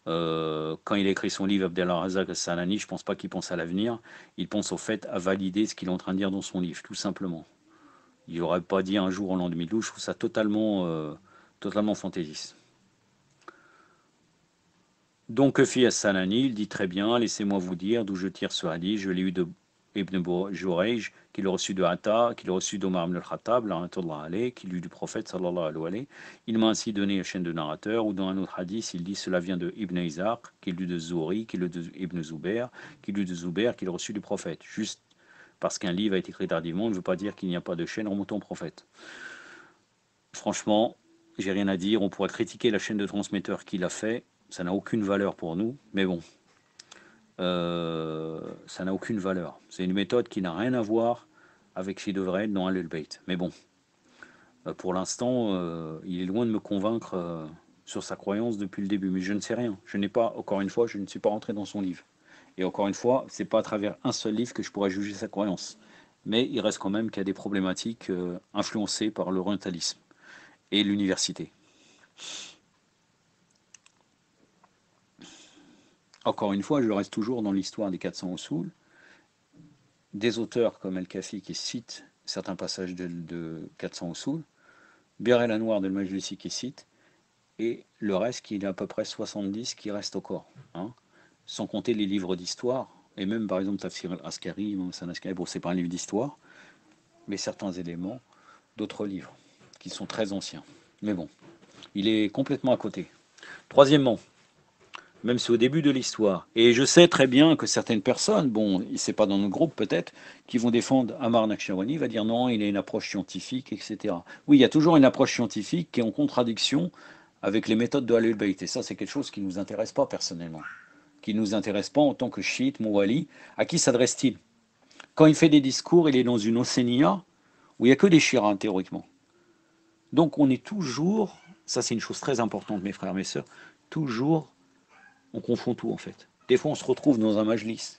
Quand il a écrit son livre Abderrazzaq as-Sanani, je ne pense pas qu'il pense à l'avenir. Il pense au fait à valider ce qu'il est en train de dire dans son livre, tout simplement. Il n'aurait pas dit un jour en l'an 2012, je trouve ça totalement fantaisiste. Donc, Fi as-Sanani, il dit très bien, laissez-moi vous dire d'où je tire ce hadith. Je l'ai eu de Ibn Jurayj, qu'il l'a reçu de Atta, qu'il l'a reçu d'Omar ibn al-Khattab, qu'il l'a eu du prophète, sallallahu alayhi wa sallam. Il m'a ainsi donné la chaîne de narrateur, ou dans un autre hadith, il dit cela vient de Ibn Ishaq, qu'il l'a eu de Zouri, qu'il l'a eu de Ibn Zubair, qu'il l'a eu de Zubair, qu'il l'a reçu du prophète. Juste Parce qu'un livre a été écrit tardivement ne veut pas dire qu'il n'y a pas de chaîne remontant au prophète. Franchement, j'ai rien à dire. On pourrait critiquer la chaîne de transmetteurs qui l'a fait. Ça n'a aucune valeur pour nous. Mais bon, ça n'a aucune valeur. C'est une méthode qui n'a rien à voir avec ce qui devrait être dans Ahlul Bayt. Mais bon, pour l'instant, il est loin de me convaincre sur sa croyance depuis le début. Mais je ne sais rien. Je n'ai pas, encore une fois, je ne suis pas rentré dans son livre. Et encore une fois, c'est pas à travers un seul livre que je pourrais juger sa croyance. Mais il reste quand même qu'il y a des problématiques influencées par l'orientalisme et l'université. Encore une fois, je reste toujours dans l'histoire des 400 Usul, des auteurs comme El-Kafi qui citent certains passages de 400 Usul, Bir el-Anwar de Al-Majlisi qui cite, et le reste qui est à peu près 70 qui restent au corps. Hein, sans compter les livres d'histoire, et même par exemple Tafsir al-Askari, bon, c'est pas un livre d'histoire, mais certains éléments d'autres livres qui sont très anciens. Mais bon, il est complètement à côté. Troisièmement, même si au début de l'histoire, et je sais très bien que certaines personnes, bon, c'est pas dans nos groupes peut-être, qui vont défendre Ammar Nakshawani, va dire non, il a une approche scientifique, etc. Oui, il y a toujours une approche scientifique qui est en contradiction avec les méthodes de Ahlul Bayt, et ça c'est quelque chose qui ne nous intéresse pas personnellement, qui ne nous intéresse pas en tant que chiite, mouwali. À qui s'adresse-t-il? Quand il fait des discours, il est dans une océania où il n'y a que des chiites théoriquement. Donc on est toujours, ça c'est une chose très importante mes frères, mes sœurs, toujours on confond tout en fait. Des fois on se retrouve dans un majlis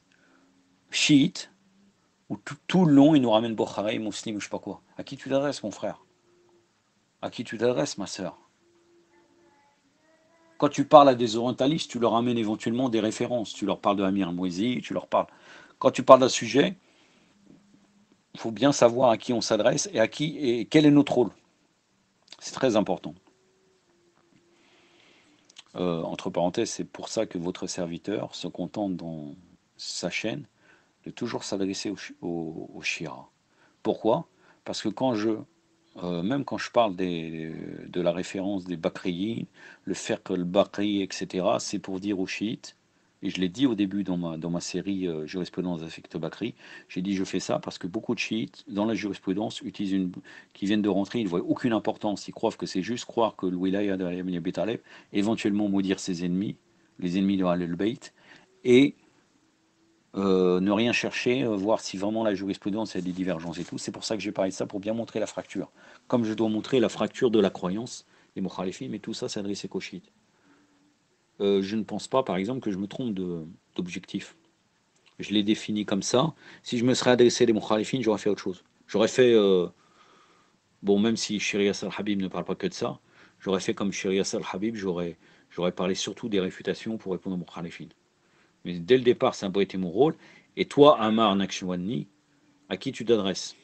chiite où tout le long il nous ramène Bukhari, Muslim, je sais pas quoi. À qui tu t'adresses mon frère? À qui tu t'adresses ma sœur? Quand tu parles à des orientalistes, tu leur ramènes éventuellement des références. Tu leur parles de Amir Mouizi, tu leur parles. Quand tu parles d'un sujet, il faut bien savoir à qui on s'adresse et à qui et quel est notre rôle. C'est très important. Entre parenthèses, c'est pour ça que votre serviteur se contente dans sa chaîne de toujours s'adresser aux Shira. Pourquoi? Parce que même quand je parle de la référence des Bakriyin, le Fiqh al-Bakri, etc., c'est pour dire aux chiites, et je l'ai dit au début dans ma série Jurisprudence affecte Bakri, j'ai dit je fais ça parce que beaucoup de chiites, dans la jurisprudence, qui viennent de rentrer, ils ne voient aucune importance, ils croient que c'est juste croire que le wilaya de Abi Talib, éventuellement maudire ses ennemis, les ennemis de Ahlul Bayt, et ne rien chercher, voir si vraiment la jurisprudence a des divergences et tout. C'est pour ça que j'ai parlé de ça, pour bien montrer la fracture. Comme je dois montrer la fracture de la croyance des Mukhalifim, mais tout ça c'est adressé qu'aux chiites. Je ne pense pas, par exemple, que je me trompe d'objectif. Je l'ai défini comme ça. Si je me serais adressé des Mukhalifim, j'aurais fait autre chose. J'aurais fait, bon, même si Shirias al-Habib ne parle pas que de ça, j'aurais fait comme Shirias al-Habib, j'aurais parlé surtout des réfutations pour répondre aux Mukhalifim. Mais dès le départ, ça n'a pas été mon rôle. Et toi, Ammar Nakshawani, à qui tu t'adresses?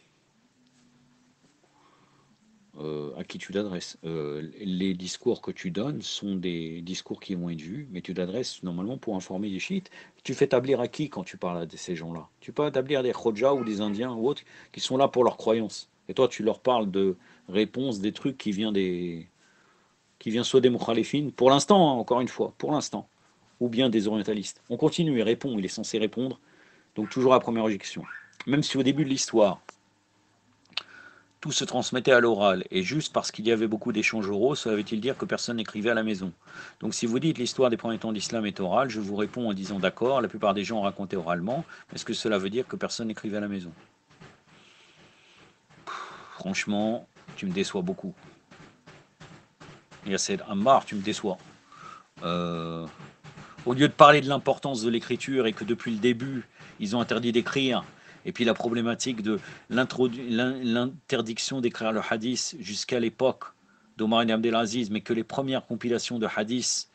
À qui tu t'adresses? Les discours que tu donnes sont des discours qui vont être vus, mais tu t'adresses normalement pour informer les chiites. Tu fais établir à qui quand tu parles à ces gens-là? Tu peux établir des Khoja ou des Indiens ou autres qui sont là pour leurs croyances. Et toi, tu leur parles de réponses, des trucs qui viennent soit des Mukhalifines, pour l'instant, hein, encore une fois, pour l'instant, ou bien des orientalistes. On continue, il répond, il est censé répondre. Donc toujours la première objection. Même si au début de l'histoire, tout se transmettait à l'oral, et juste parce qu'il y avait beaucoup d'échanges oraux, cela veut-il dire que personne n'écrivait à la maison? Donc si vous dites l'histoire des premiers temps d'islam est orale, je vous réponds en disant d'accord, la plupart des gens racontaient oralement, mais est-ce que cela veut dire que personne n'écrivait à la maison? Franchement, tu me déçois beaucoup. Yasser Ammar, tu me déçois. Au lieu de parler de l'importance de l'écriture et que depuis le début, ils ont interdit d'écrire, et puis la problématique de l'interdiction d'écrire le hadith jusqu'à l'époque d'Omar ibn Abdelaziz, mais que les premières compilations de hadith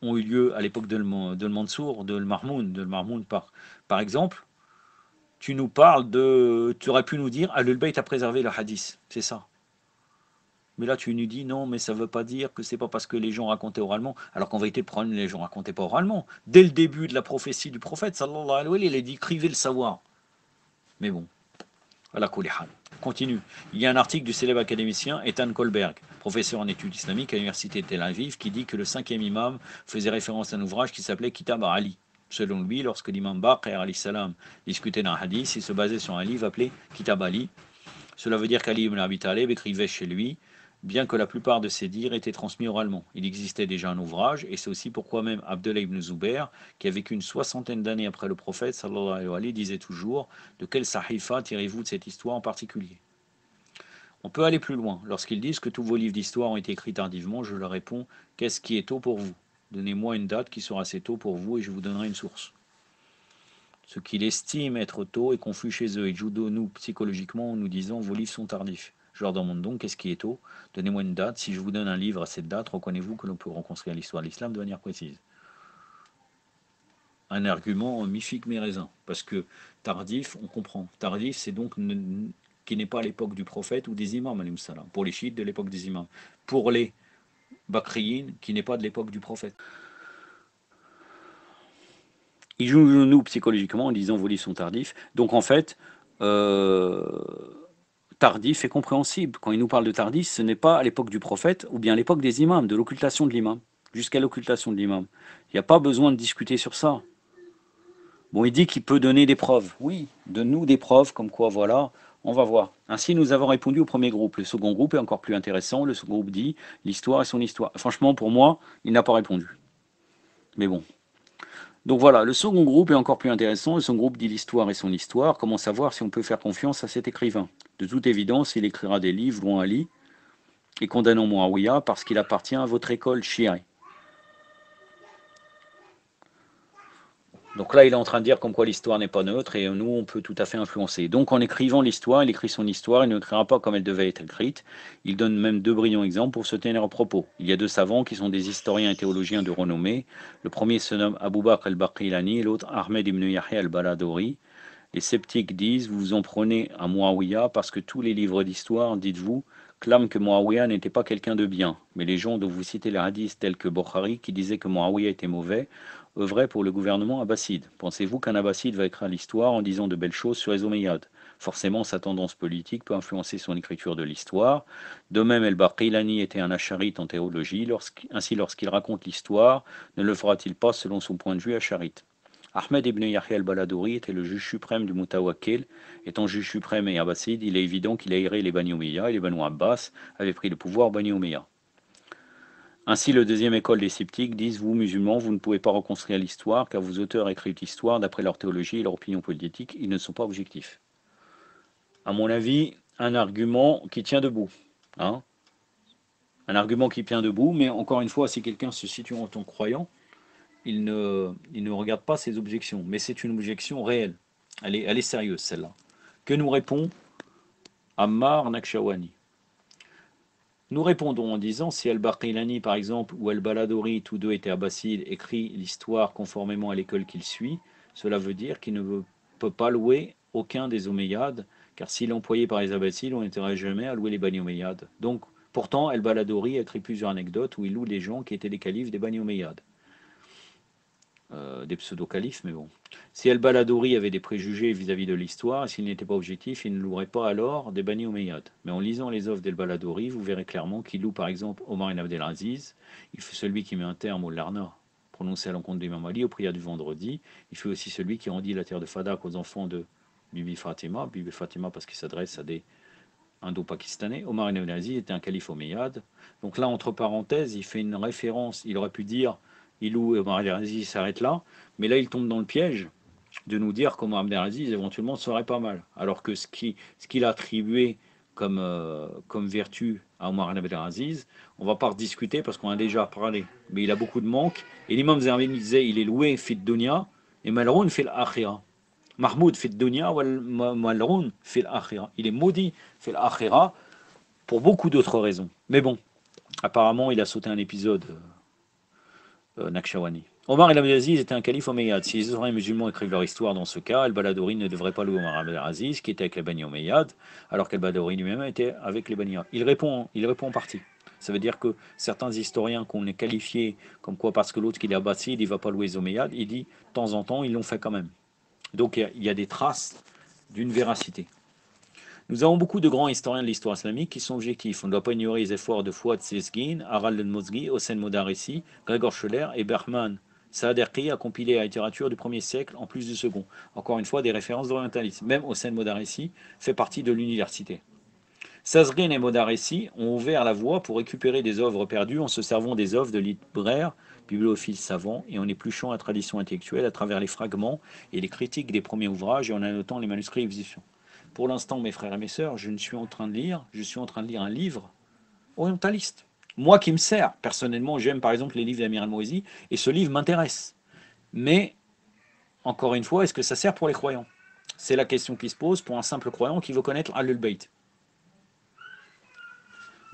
ont eu lieu à l'époque de le Mansour, de le Marmoun par exemple, tu nous parles tu aurais pu nous dire Ahlul Bayt a préservé le hadith, c'est ça. Mais là, tu nous dis non, mais ça ne veut pas dire que c'est pas parce que les gens racontaient oralement, alors qu'en vérité, le problème, les gens racontaient pas oralement. Dès le début de la prophétie du prophète, sallallahu alayhi wa sallam, il a dit écrivez le savoir. Mais bon, ala kulli hal. Continue. Il y a un article du célèbre académicien Ethan Kolberg, professeur en études islamiques à l'université de Tel Aviv, qui dit que le 5e imam faisait référence à un ouvrage qui s'appelait Kitab Ali. Selon lui, lorsque l'imam Baqir alayhi salam discutait d'un hadith, il se basait sur un livre appelé Kitab Ali. Cela veut dire qu'Ali ibn Abi Talib écrivait chez lui, bien que la plupart de ses dires étaient transmis oralement. Il existait déjà un ouvrage, et c'est aussi pourquoi même Abdullah ibn Zubair, qui a vécu une soixantaine d'années après le prophète, sallallahu alayhi wa sallam, disait toujours « De quel sahifa tirez-vous de cette histoire en particulier ?» On peut aller plus loin. Lorsqu'ils disent que tous vos livres d'histoire ont été écrits tardivement, je leur réponds « Qu'est-ce qui est tôt pour vous ? Donnez-moi une date qui sera assez tôt pour vous et je vous donnerai une source. » Ce qu'ils estiment être tôt est confus chez eux. Ils jouent de nous psychologiquement en nous disant « Vos livres sont tardifs ». Je leur demande donc « Qu'est-ce qui est tôt ? Donnez-moi une date. Si je vous donne un livre à cette date, reconnaissez-vous que l'on peut reconstruire l'histoire de l'islam de manière précise ?» Un argument mi-figue mi-raisin. Parce que tardif, on comprend. Tardif, c'est donc qui n'est pas à l'époque du prophète ou des imams, alayhi salam. Pour les chiites, de l'époque des imams. Pour les bakriyin, qui n'est pas de l'époque du prophète. Ils jouent nous psychologiquement en disant vos livres sont tardifs. Donc en fait, tardif est compréhensible. Quand ils nous parlent de tardif, ce n'est pas à l'époque du prophète ou bien à l'époque des imams, de l'occultation de l'imam, jusqu'à l'occultation de l'imam. Il n'y a pas besoin de discuter sur ça. Bon, il dit qu'il peut donner des preuves. Oui, donne-nous des preuves, comme quoi, voilà, on va voir. Ainsi, nous avons répondu au premier groupe. Le second groupe est encore plus intéressant. Le second groupe dit l'histoire est son histoire. Franchement, pour moi, il n'a pas répondu. Mais bon. Donc voilà, le second groupe est encore plus intéressant. Le second groupe dit l'histoire est son histoire. Comment savoir si on peut faire confiance à cet écrivain? De toute évidence, il écrira des livres louant Ali et condamnant Muawiyah parce qu'il appartient à votre école chiite. Donc là, il est en train de dire comme quoi l'histoire n'est pas neutre et nous, on peut tout à fait influencer. Donc en écrivant l'histoire, il écrit son histoire, il ne l'écrira pas comme elle devait être écrite. Il donne même deux brillants exemples pour se tenir à propos. Il y a deux savants qui sont des historiens et théologiens de renommée. Le premier se nomme Abu Bakr al-Baqillani et l'autre Ahmed ibn Yahya al-Baladori. Les sceptiques disent, vous vous en prenez à Muawiyah parce que tous les livres d'histoire, dites-vous, clament que Muawiyah n'était pas quelqu'un de bien. Mais les gens dont vous citez les hadiths tels que Bukhari qui disaient que Muawiyah était mauvais, œuvrait pour le gouvernement abbasside. Pensez-vous qu'un abbasside va écrire l'histoire en disant de belles choses sur les Omeyyades? Forcément, sa tendance politique peut influencer son écriture de l'histoire. De même, El-Baqillani était un acharite en théologie. Ainsi, lorsqu'il raconte l'histoire, ne le fera-t-il pas selon son point de vue acharite? Ahmed ibn Yahya al-Baladouri était le juge suprême du Mutawakkil. Étant juge suprême et abbasside, il est évident qu'il aérait les Bani Umayya et les Banu Abbas avaient pris le pouvoir Bani Umayya. Ainsi, le deuxième école des sceptiques disent, vous musulmans, vous ne pouvez pas reconstruire l'histoire, car vos auteurs écrivent l'histoire d'après leur théologie et leur opinion politique, ils ne sont pas objectifs. À mon avis, un argument qui tient debout. Hein, un argument qui tient debout, mais encore une fois, si quelqu'un se situe en tant que croyant, il ne regarde pas ses objections, mais c'est une objection réelle. Elle est sérieuse, celle-là. Que nous répond Ammar Nakshawani? Nous répondons en disant, si Al-Baqillani par exemple ou Al-Baladori, tous deux étaient abbassides, écrit l'histoire conformément à l'école qu'il suit, cela veut dire qu'il ne peut pas louer aucun des Omeyyades, car s'il est employé par les abbassides, on n'intéresse jamais à louer les Bani Omeyyades. Donc, pourtant, Al-Baladori a écrit plusieurs anecdotes où il loue des gens qui étaient des califes des Bani Omeyyades. Des pseudo-califes, mais bon. Si Al-Baladori avait des préjugés vis-à-vis de l'histoire, et s'il n'était pas objectif, il ne louerait pas alors des Bani Omeyyades. Mais en lisant les œuvres d'Al-Baladori, vous verrez clairement qu'il loue par exemple Omar ibn Abdelaziz, il fait celui qui met un terme au larna prononcé à l'encontre d'Imam Ali aux prières du vendredi, il fait aussi celui qui rendit la terre de Fadak aux enfants de Bibi Fatima parce qu'il s'adresse à des Indo-Pakistanais. Omar ibn Abdelaziz était un calife omeyyade. Donc là, entre parenthèses, il fait une référence, il aurait pu dire Ilou et Omar Abdelaziz s'arrête là, mais là il tombe dans le piège de nous dire qu'Omar Abdelaziz éventuellement serait pas mal, alors que ce qu'il a attribué comme vertu à Omar Abdelaziz, on va pas rediscuter parce qu'on a déjà parlé, mais il a beaucoup de manques, et l'imam Zermini disait il est loué fit dunya et malroun fil akhira. Mahmoud fit dunya wal malroun fil akhira. Il est maudit fil akhira pour beaucoup d'autres raisons. Mais bon, apparemment il a sauté un épisode Nakshawani. Omar ibn Abdelaziz était un calife omeyyade. Si les historiens musulmans écrivent leur histoire dans ce cas, Al-Baladori ne devrait pas louer Omar ibn Abdelaziz, qui était avec les Bani Omeyyades, alors qu'Al-Baladori lui-même était avec les Bani. Il répond en partie. Ça veut dire que certains historiens qu'on est qualifiés comme quoi parce que l'autre qui est abbasside, il ne va pas louer les Omeyyades, il dit de temps en temps, ils l'ont fait quand même. Donc il y a des traces d'une véracité. Nous avons beaucoup de grands historiens de l'histoire islamique qui sont objectifs. On ne doit pas ignorer les efforts de Fouad Sezgin, Harald El-Mozghi, Hossein Modarressi, Gregor Scheller et Berman Saderqi a compilé la littérature du 1er siècle en plus du second. Encore une fois, des références d'orientalisme. Même Hossein Modarressi fait partie de l'université. Sazrin et Modarressi ont ouvert la voie pour récupérer des œuvres perdues en se servant des œuvres de libraires, bibliophiles savants, et en épluchant la tradition intellectuelle à travers les fragments et les critiques des premiers ouvrages et en annotant les manuscrits existants. Pour l'instant, mes frères et mes sœurs, je suis en train de lire un livre orientaliste. Moi qui me sers, personnellement, j'aime par exemple les livres d'Amir al-Moisi, et ce livre m'intéresse. Mais, encore une fois, est-ce que ça sert pour les croyants? C'est la question qui se pose pour un simple croyant qui veut connaître Ahlul Bayt.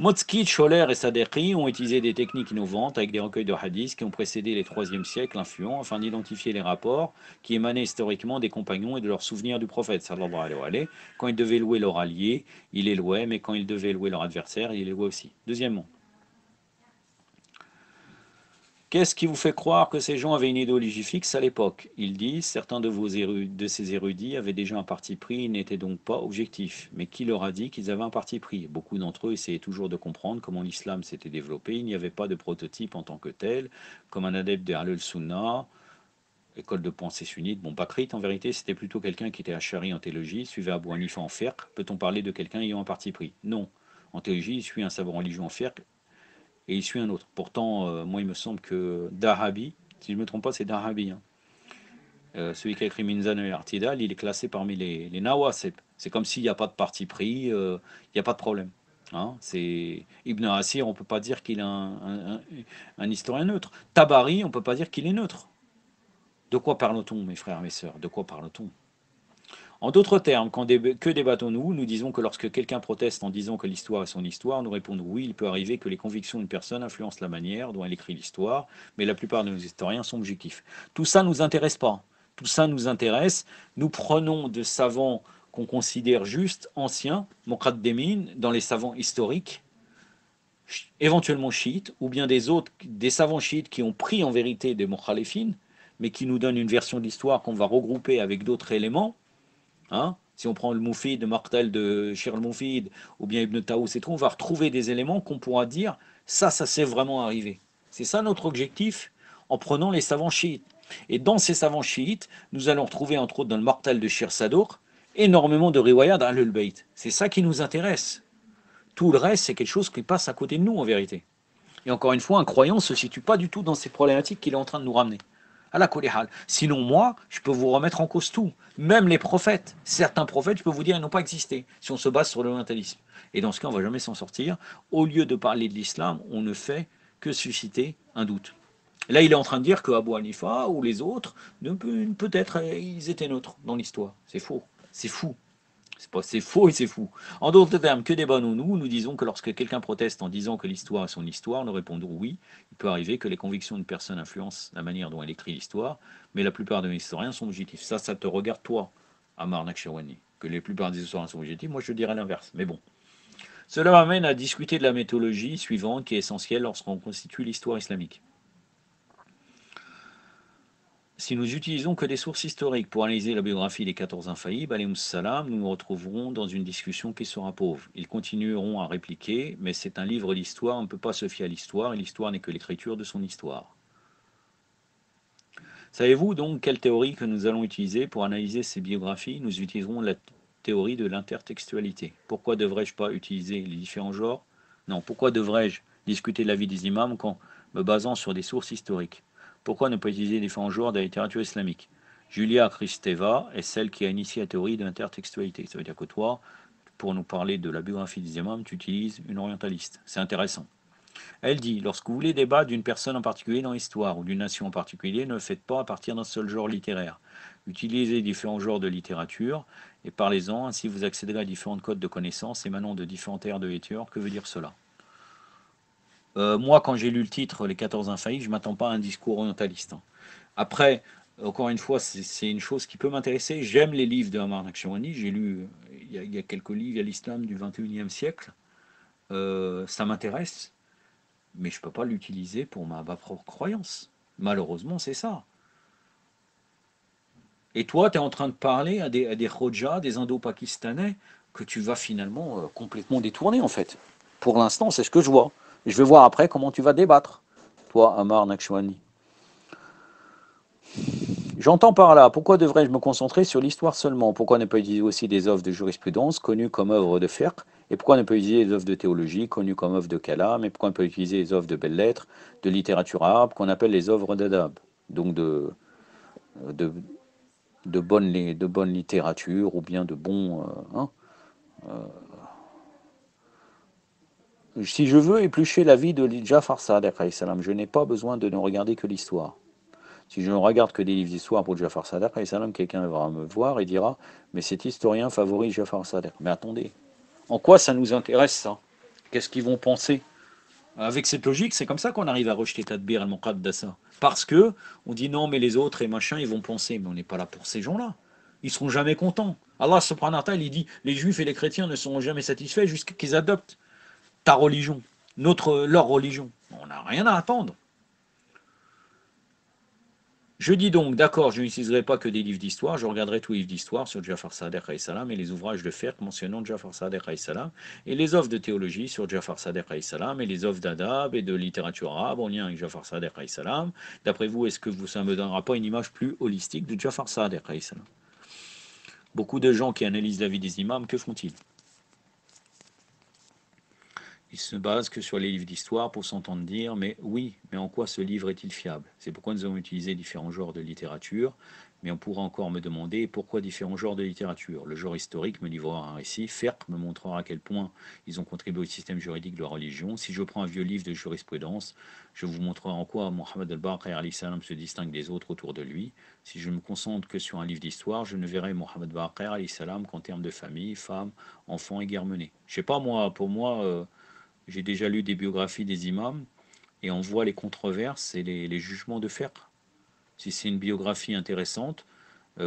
Motzki, Scholler et Saderqi ont utilisé des techniques innovantes avec des recueils de hadiths qui ont précédé les 3e siècles influents afin d'identifier les rapports qui émanaient historiquement des compagnons et de leurs souvenirs du prophète. Quand ils devaient louer leur allié, il les louait, mais quand ils devaient louer leur adversaire, il les louait aussi. Deuxièmement, qu'est-ce qui vous fait croire que ces gens avaient une idéologie fixe à l'époque? Ils disent, certains de ces érudits avaient déjà un parti pris, ils n'étaient donc pas objectifs. Mais qui leur a dit qu'ils avaient un parti pris? Beaucoup d'entre eux essayaient toujours de comprendre comment l'islam s'était développé. Il n'y avait pas de prototype en tant que tel, comme un adepte de Ahlul-Sunnah, école de pensée sunnite. Bon, Bakrit, en vérité, c'était plutôt quelqu'un qui était Ash'ari en théologie, suivait Abu Hanifa en fiqh. Peut-on parler de quelqu'un ayant un parti pris? Non. En théologie, il suit un savant religieux en fiqh, et il suit un autre. Pourtant, moi, il me semble que Dahabi, si je ne me trompe pas, c'est Dahabi, hein. Celui qui a écrit Minzan et Artidal, il est classé parmi les Nawasib. C'est comme s'il n'y a pas de parti pris, il n'y a pas de problème. Hein, c'est Ibn Asir, on ne peut pas dire qu'il est un historien neutre. Tabari, on ne peut pas dire qu'il est neutre. De quoi parle-t-on, mes frères et mes sœurs? De quoi parle-t-on? En d'autres termes, que débattons-nous? Nous disons que lorsque quelqu'un proteste en disant que l'histoire est son histoire, nous répondons oui, il peut arriver que les convictions d'une personne influencent la manière dont elle écrit l'histoire, mais la plupart de nos historiens sont objectifs. Tout ça ne nous intéresse pas. Tout ça nous intéresse. Nous prenons de savants qu'on considère juste anciens, Muqaddemin, dans les savants historiques, éventuellement chiites, ou bien des savants chiites qui ont pris en vérité des Mukhalifines, mais qui nous donnent une version de l'histoire qu'on va regrouper avec d'autres éléments. Hein, si on prend le Moufid, le Martel de Shir al-Moufid, ou bien Ibn Taous et tout, on va retrouver des éléments qu'on pourra dire, ça s'est vraiment arrivé. C'est ça notre objectif en prenant les savants chiites. Et dans ces savants chiites, nous allons retrouver, entre autres dans le Martel de Shir Sadour, énormément de riwayat d'Ahlul Bayt. C'est ça qui nous intéresse. Tout le reste, c'est quelque chose qui passe à côté de nous, en vérité. Et encore une fois, un croyant ne se situe pas du tout dans ces problématiques qu'il est en train de nous ramener. À la kolihal. Sinon, moi, je peux vous remettre en cause tout. Même les prophètes. Certains prophètes, je peux vous dire, ils n'ont pas existé, si on se base sur l'orientalisme. Et dans ce cas, on ne va jamais s'en sortir. Au lieu de parler de l'islam, on ne fait que susciter un doute. Là, il est en train de dire que Abu Hanifa ou les autres, peut-être, ils étaient neutres dans l'histoire. C'est faux. C'est fou. C'est faux et c'est fou. En d'autres termes, que débattons-nous? Nous disons que lorsque quelqu'un proteste en disant que l'histoire est son histoire, nous répondons oui. Il peut arriver que les convictions d'une personne influencent la manière dont elle écrit l'histoire, mais la plupart des historiens sont objectifs. Ça te regarde toi, Ammar Nakshirwani. Que la plupart des historiens sont objectifs, moi je dirais l'inverse. Mais bon. Cela m'amène à discuter de la méthodologie suivante qui est essentielle lorsqu'on constitue l'histoire islamique. Si nous utilisons que des sources historiques pour analyser la biographie des 14 infaillibles, nous nous retrouverons dans une discussion qui sera pauvre. Ils continueront à répliquer, mais c'est un livre d'histoire, on ne peut pas se fier à l'histoire, et l'histoire n'est que l'écriture de son histoire. Savez-vous donc quelle théorie que nous allons utiliser pour analyser ces biographies? Nous utiliserons la théorie de l'intertextualité. Pourquoi devrais-je pas utiliser les différents genres? Non, pourquoi devrais-je discuter de la vie des imams en me basant sur des sources historiques? Pourquoi ne pas utiliser différents genres de la littérature islamique? Julia Kristeva est celle qui a initié la théorie de l'intertextualité. Ça veut dire que toi, pour nous parler de la biographie des imams, tu utilises une orientaliste. C'est intéressant. Elle dit, lorsque vous voulez débattre d'une personne en particulier dans l'histoire ou d'une nation en particulier, ne le faites pas à partir d'un seul genre littéraire. Utilisez différents genres de littérature et parlez-en, ainsi vous accéderez à différents codes de connaissances émanant de différentes aires de lecture. Que veut dire cela? Moi, quand j'ai lu le titre Les 14 infaillibles, je ne m'attends pas à un discours orientaliste. Après, encore une fois, c'est une chose qui peut m'intéresser. J'aime les livres de Ammar Nakshirwani. J'ai lu, il y a quelques livres à l'islam du 21e siècle. Ça m'intéresse, mais je ne peux pas l'utiliser pour ma propre croyance. Malheureusement, c'est ça. Et toi, tu es en train de parler à des Khojas, des Indo-Pakistanais, que tu vas finalement complètement détourner, en fait. Pour l'instant, c'est ce que je vois. Je vais voir après comment tu vas débattre, toi, Ammar Nakshirwani. J'entends par là, pourquoi devrais-je me concentrer sur l'histoire seulement? Pourquoi ne pas utiliser aussi des œuvres de jurisprudence connues comme œuvres de fiqh? Et pourquoi ne pas utiliser des œuvres de théologie connues comme œuvres de kalam? Et pourquoi ne pas utiliser les œuvres de belles-lettres, de littérature arabe, qu'on appelle les œuvres d'adab? Donc de, de bonne littérature ou bien de bons... hein. Si je veux éplucher la vie de Ja'far Sadiq, alayhi salam, je n'ai pas besoin de ne regarder que l'histoire. Si je ne regarde que des livres d'histoire pour Ja'far Sadiq, alayhi salam, quelqu'un va me voir et dira, mais cet historien favorise Ja'far Sadiq. Mais attendez, en quoi ça nous intéresse ça? Qu'est-ce qu'ils vont penser? Avec cette logique, c'est comme ça qu'on arrive à rejeter Tadbir al-Muqaddasa. Parce que on dit non, mais les autres et machin, ils vont penser. Mais on n'est pas là pour ces gens-là. Ils seront jamais contents. Allah subhanahu wa ta'ala, il dit, les juifs et les chrétiens ne seront jamais satisfaits jusqu'à qu'ils adoptent ta religion, leur religion. On n'a rien à attendre. Je dis donc, d'accord, je n'utiliserai pas que des livres d'histoire, je regarderai tous les livres d'histoire sur Ja'far Sadiq alayhi salam et les ouvrages de fiqh mentionnant Ja'far Sadiq alayhi salam et les œuvres de théologie sur Ja'far Sadiq alayhi salam et les œuvres d'adab et de littérature arabe en lien avec Ja'far Sadiq alayhi salam. D'après vous, est-ce que ça ne me donnera pas une image plus holistique de Ja'far Sadiq alayhi salam? Beaucoup de gens qui analysent la vie des imams, que font-ils? Ils se basent que sur les livres d'histoire pour s'entendre dire, mais oui, mais en quoi ce livre est-il fiable? C'est pourquoi nous avons utilisé différents genres de littérature, mais on pourra encore me demander pourquoi différents genres de littérature. Le genre historique me livrera un récit, Fiqh me montrera à quel point ils ont contribué au système juridique de la religion. Si je prends un vieux livre de jurisprudence, je vous montrerai en quoi Mohammed al-Baqir alayhi salam se distingue des autres autour de lui. Si je me concentre que sur un livre d'histoire, je ne verrai Mohammed al-Baqir alayhi salam qu'en termes de famille, femmes, enfants et guerre menée. Je sais pas moi, pour moi... j'ai déjà lu des biographies des imams et on voit les controverses et les jugements de fiqh. Si c'est une biographie intéressante,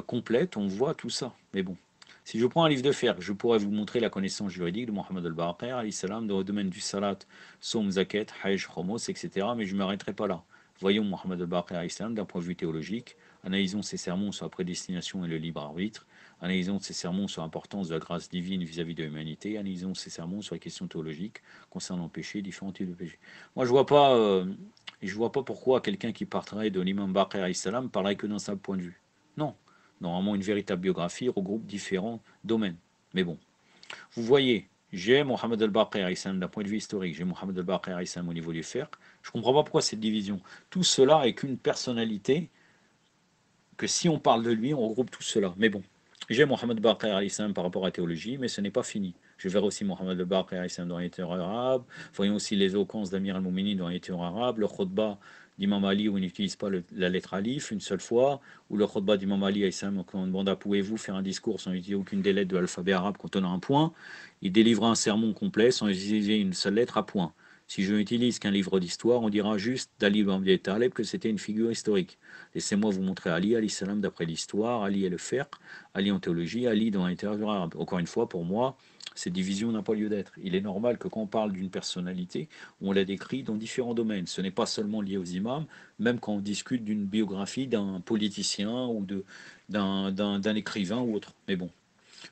complète, on voit tout ça. Mais bon, si je prends un livre de fiqh, je pourrais vous montrer la connaissance juridique de Mohammed al-Baqir alayhi salam dans le domaine du salat, soum, zakat, hajj, khomos, etc. Mais je ne m'arrêterai pas là. Voyons Mohammed al-Baqir alayhi salam d'un point de vue théologique. Analysons ses sermons sur la prédestination et le libre arbitre. Analysons ses sermons sur l'importance de la grâce divine vis-à-vis de l'humanité. Analysons ses sermons sur les questions théologiques concernant le péché, différents types de péché. Moi, je vois pas pourquoi quelqu'un qui partirait de l'imam Baqir alayhi salam parlerait que d'un simple point de vue. Non. Normalement, une véritable biographie regroupe différents domaines. Mais bon, vous voyez, j'ai Mohammed al-Baqir alayhi salam d'un point de vue historique, j'ai Mohammed al-Baqir alayhi salam au niveau du fiqh. Je ne comprends pas pourquoi cette division. Tout cela est qu'une personnalité que si on parle de lui, on regroupe tout cela. Mais bon, j'ai Mohammed Baqir alayhi salam par rapport à la théologie, mais ce n'est pas fini. Je verrai aussi Mohammed Baqir alayhi salam dans les littérature arabe. Voyons aussi les éloquences d'Amir al-Moumini dans les littérature arabe, le khutbah d'Imam Ali où il n'utilise pas la lettre alif une seule fois, ou le khutbah d'Imam Ali alayhi salam quand on demande pouvez-vous faire un discours sans utiliser aucune des lettres de l'alphabet arabe contenant un point. Il délivre un sermon complet sans utiliser une seule lettre à point. Si je n'utilise qu'un livre d'histoire, on dira juste d'Ali ibn Abi Talib que c'était une figure historique. Laissez-moi vous montrer Ali, alayhi salam d'après l'histoire, Ali est le fiqh, Ali en théologie, Ali dans la littérature arabe. Encore une fois, pour moi, cette division n'a pas lieu d'être. Il est normal que quand on parle d'une personnalité, on la décrit dans différents domaines. Ce n'est pas seulement lié aux imams, même quand on discute d'une biographie d'un politicien ou d'un écrivain ou autre. Mais bon,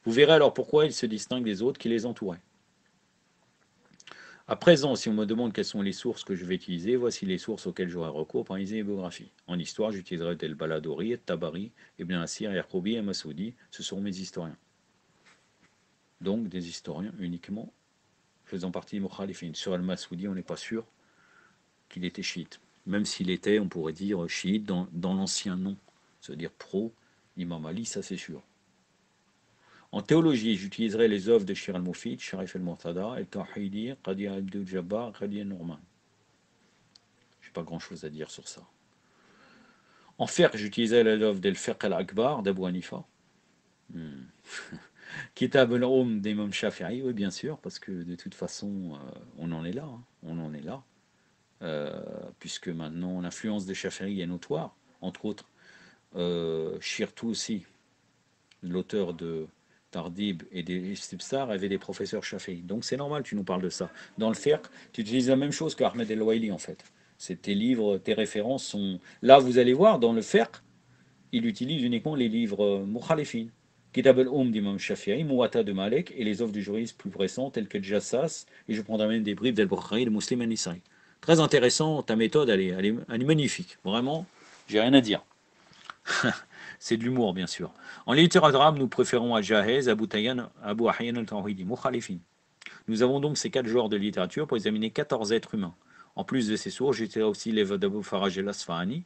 vous verrez alors pourquoi il se distingue des autres qui les entouraient. À présent, si on me demande quelles sont les sources que je vais utiliser, voici les sources auxquelles j'aurai recours pour analyser les biographies. En histoire, j'utiliserai Del Baladori, Tabari, Ibn Asir, Yaqoubi et Massoudi. Ce seront mes historiens. Donc des historiens uniquement faisant partie des Mukhalifin. Sur Al-Massoudi, on n'est pas sûr qu'il était chiite. Même s'il était, on pourrait dire chiite dans l'ancien nom, c'est-à-dire pro-Imam Ali, ça c'est sûr. En théologie, j'utiliserai les œuvres de Shir al-Mufid, Sharif al-Murtada, El-Tawhidi, Qadi Abdul-Jabbar, Qadi al-Nourman. Je n'ai pas grand-chose à dire sur ça. En fiqh, j'utilisais l'œuvre d'El-Fiqh al-Akbar d'Abu Hanifa. Kitab al-Umm d'Imam Shafi'i, oui bien sûr, parce que de toute façon, on en est là. Hein, on en est là. Puisque maintenant, l'influence de Shafi'i est notoire. Entre autres, Shir Tousi, l'auteur de Tardib et des Istibsar avaient des professeurs Shafi'i. Donc c'est normal, tu nous parles de ça. Dans le fiqh, tu utilises la même chose qu'Ahmed El-Waili en fait. C'est tes livres, tes références sont... Là, vous allez voir, dans le fiqh, il utilise uniquement les livres Mukhalifin. Kitab al-Umm d'Imam Shafi'i, Muwatta de Malek et les œuvres du juriste plus récents telles que Jassas, et je prendrai même des bribes d'Al-Bukhari, de Muslim et Nisa'i. Très intéressant, ta méthode, elle est magnifique. Vraiment, j'ai rien à dire. C'est de l'humour, bien sûr. En littérature arabe, nous préférons Al-Jahez, Abu Tayyan, Abu Ahyan al-Tawhidi, Mukhalifin. Nous avons donc ces 4 genres de littérature pour examiner 14 êtres humains. En plus de ces sources, j'étais aussi l'œuvre d'Abu Faraj el-Asfahani,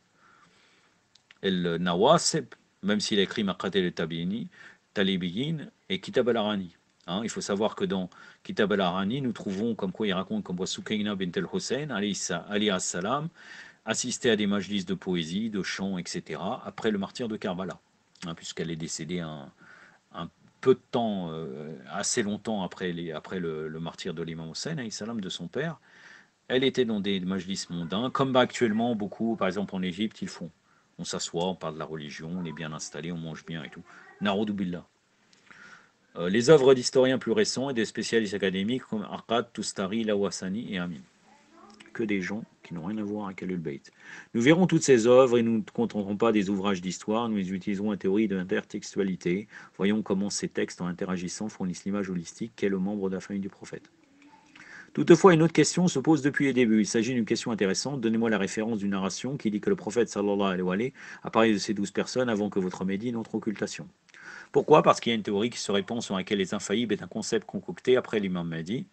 El-Nawasib, même s'il a écrit Maqat el-Tabiini, Talibiyin et Kitab al-Arani. Hein, il faut savoir que dans Kitab al-Arani, nous trouvons comme quoi il raconte comme quoi Soukaina bint el-Hussein, alayhi as-salam, assistait à des majlis de poésie, de chants, etc., après le martyre de Karbala, hein, puisqu'elle est décédée un peu de temps, assez longtemps après le martyre de l'imam Hussein, alayhi salam, de son père. Elle était dans des majlis mondains, comme actuellement beaucoup, par exemple en Égypte, ils font. On s'assoit, on parle de la religion, on est bien installé, on mange bien et tout. Narodou billah. Les œuvres d'historiens plus récents et des spécialistes académiques comme Aqad, Tustari, Lawassani et Amin. Que des gens qui n'ont rien à voir avec Ahlul Bayt. Nous verrons toutes ces œuvres et nous ne contenterons pas des ouvrages d'histoire, nous utiliserons la théorie de l'intertextualité. Voyons comment ces textes, en interagissant, fournissent l'image holistique qu'est le membre de la famille du prophète. Toutefois, une autre question se pose depuis les débuts. Il s'agit d'une question intéressante. Donnez-moi la référence d'une narration qui dit que le prophète sallallahu alayhi wa sallam a parlé de ces 12 personnes avant que votre médine entre occultation. Pourquoi? Parce qu'il y a une théorie qui se répand sur laquelle les infaillibles est un concept concocté après l'imam Mahdi.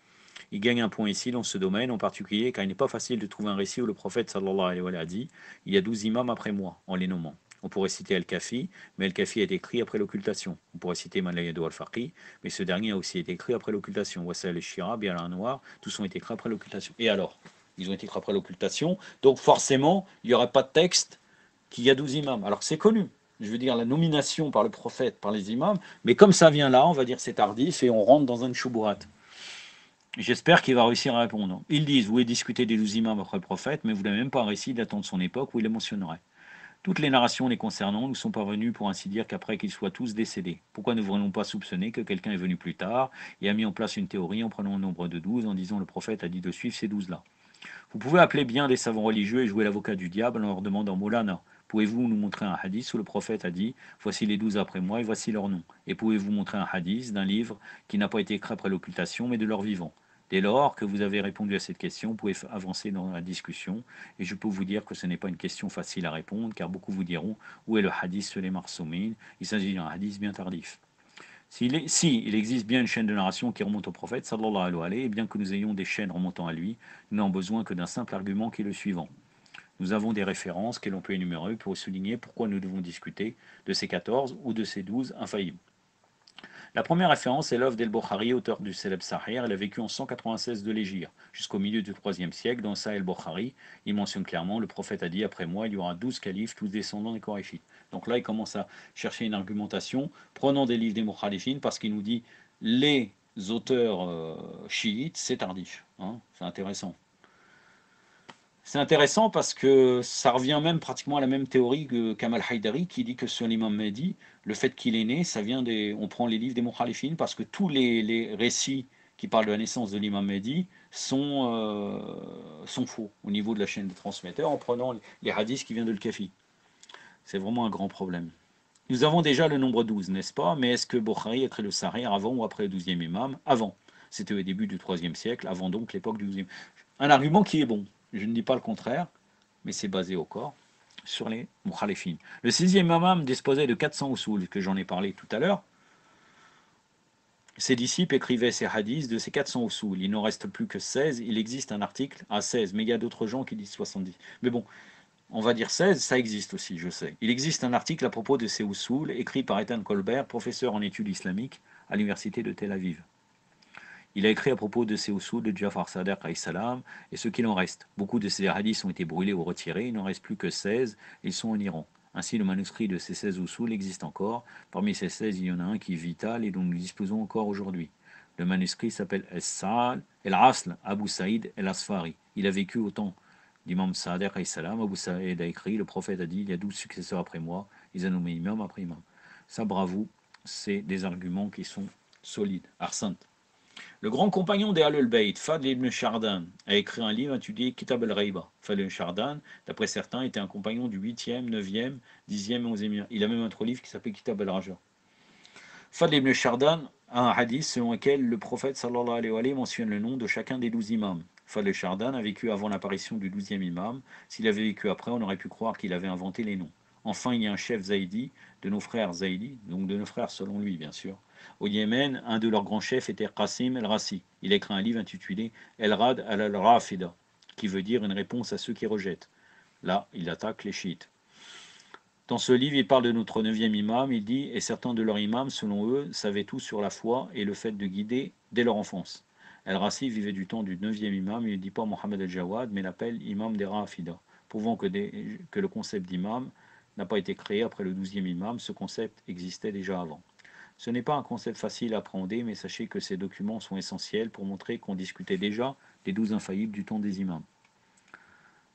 Il gagne un point ici dans ce domaine en particulier car il n'est pas facile de trouver un récit où le prophète sallallahu alayhi wa sallam a dit « Il y a 12 imams après moi » en les nommant. On pourrait citer Al-Kafi, mais Al-Kafi est écrit après l'occultation. On pourrait citer Malayado Al-Faqi, mais ce dernier a aussi été écrit après l'occultation. Wassal al-Shira, Bial al-Noir, tous ont été écrits après l'occultation. Et alors? Ils ont été écrits après l'occultation, donc forcément, il n'y aurait pas de texte qu'il y a 12 imams. Alors que c'est connu. Je veux dire, la nomination par le prophète, par les imams, mais comme ça vient là, on va dire c'est tardif et on rentre dans un choubourat. J'espère qu'il va réussir à répondre. Ils disent, vous voulez discuter des 12 imams après le prophète, mais vous n'avez même pas un récit datant de son époque où il les mentionnerait. Toutes les narrations les concernant nous sont parvenues pour ainsi dire qu'après qu'ils soient tous décédés. Pourquoi ne devrions-nous pas soupçonner que quelqu'un est venu plus tard et a mis en place une théorie en prenant le nombre de 12 en disant le prophète a dit de suivre ces 12-là? Vous pouvez appeler bien des savants religieux et jouer l'avocat du diable en leur demandant Molana, pouvez-vous nous montrer un hadith où le prophète a dit voici les 12 après moi et voici leur nom? Et pouvez-vous montrer un hadith d'un livre qui n'a pas été écrit après l'occultation mais de leur vivant? Dès lors que vous avez répondu à cette question, vous pouvez avancer dans la discussion et je peux vous dire que ce n'est pas une question facile à répondre car beaucoup vous diront où est le hadith sur les marsoumines? Il s'agit d'un hadith bien tardif. Il existe bien une chaîne de narration qui remonte au prophète, sallallahu alayhi wa sallam, et bien que nous ayons des chaînes remontant à lui, nous n'avons besoin que d'un simple argument qui est le suivant. Nous avons des références que l'on peut énumérer pour souligner pourquoi nous devons discuter de ces 14 ou de ces 12 infaillibles. La première référence est l'œuvre d'El-Bukhari, auteur du célèbre Sahih. Elle a vécu en 196 de l'Hégire, jusqu'au milieu du 3e siècle. Dans Sahih El-Bukhari, il mentionne clairement le prophète a dit après moi, il y aura 12 califes, tous descendants des Korachites. Donc là, il commence à chercher une argumentation, prenant des livres des Mukhalifin, parce qu'il nous dit les auteurs chiites, c'est tardif. Hein, c'est intéressant. C'est intéressant parce que ça revient même pratiquement à la même théorie que Kamal Haïdari qui dit que sur l'imam Mehdi, le fait qu'il est né, ça vient des. On prend les livres des Mukhalifin parce que tous les récits qui parlent de la naissance de l'imam Mehdi sont faux au niveau de la chaîne des transmetteurs en prenant les hadiths qui viennent de l'Kafi. C'est vraiment un grand problème. Nous avons déjà le nombre 12, n'est-ce pas? Mais est-ce que Bukhari a écrit le Sahih avant ou après le 12e imam? Avant. C'était au début du 3e siècle, avant donc l'époque du 12e. Un argument qui est bon. Je ne dis pas le contraire, mais c'est basé au corps sur les mukhalifin. Le 6e imam disposait de 400 usul, que j'en ai parlé tout à l'heure. Ses disciples écrivaient ces hadiths de ces 400 usul. Il n'en reste plus que 16. Il existe un article à 16, mais il y a d'autres gens qui disent 70. Mais bon, on va dire 16, ça existe aussi, je sais. Il existe un article à propos de ces usul, écrit par Ethan Colbert, professeur en études islamiques à l'université de Tel Aviv. Il a écrit à propos de ces usul de Jafar Sadiq alayhi salam et ce qu'il en reste. Beaucoup de ces hadiths ont été brûlés ou retirés, il n'en reste plus que 16 et ils sont en Iran. Ainsi, le manuscrit de ces 16 usul existe encore. Parmi ces 16, il y en a un qui est vital et dont nous disposons encore aujourd'hui. Le manuscrit s'appelle El-Asl Abu Saïd El-Asfari. Il a vécu au temps d'Imam Sadiq alayhi salam. Abu Saïd a écrit, le prophète a dit, il y a 12 successeurs après moi, ils ont nommé imam après imam. Ça, bravo, c'est des arguments qui sont solides. Arsant. Le grand compagnon des Ahlul Bayt, Fadl ibn Shardan, a écrit un livre intitulé Kitab al-Raiba. Fadl ibn Shardan, d'après certains, était un compagnon du 8e, 9e, 10e et 11e. Il a même un autre livre qui s'appelle Kitab al-Raja. Fadl ibn Shardan a un hadith selon lequel le prophète sallallahu alayhi wa sallam mentionne le nom de chacun des 12 imams. Fadl Shardan a vécu avant l'apparition du 12e imam. S'il avait vécu après, on aurait pu croire qu'il avait inventé les noms. Enfin, il y a un chef Zaïdi, de nos frères Zaïdi, donc de nos frères selon lui, bien sûr. Au Yémen, un de leurs grands chefs était Qasim el-Rassi. Il a écrit un livre intitulé El-Rad al-Rafida, qui veut dire une réponse à ceux qui rejettent. Là, il attaque les chiites. Dans ce livre, il parle de notre 9e imam, il dit « Et certains de leurs imams, selon eux, savaient tout sur la foi et le fait de guider dès leur enfance. » El-Rassi vivait du temps du 9e imam, il ne dit pas Mohammed el-Jawad, mais l'appelle imam des Rafida, prouvant que le concept d'imam n'a pas été créé après le 12e imam, ce concept existait déjà avant. Ce n'est pas un concept facile à appréhender, mais sachez que ces documents sont essentiels pour montrer qu'on discutait déjà des 12 infaillibles du temps des imams.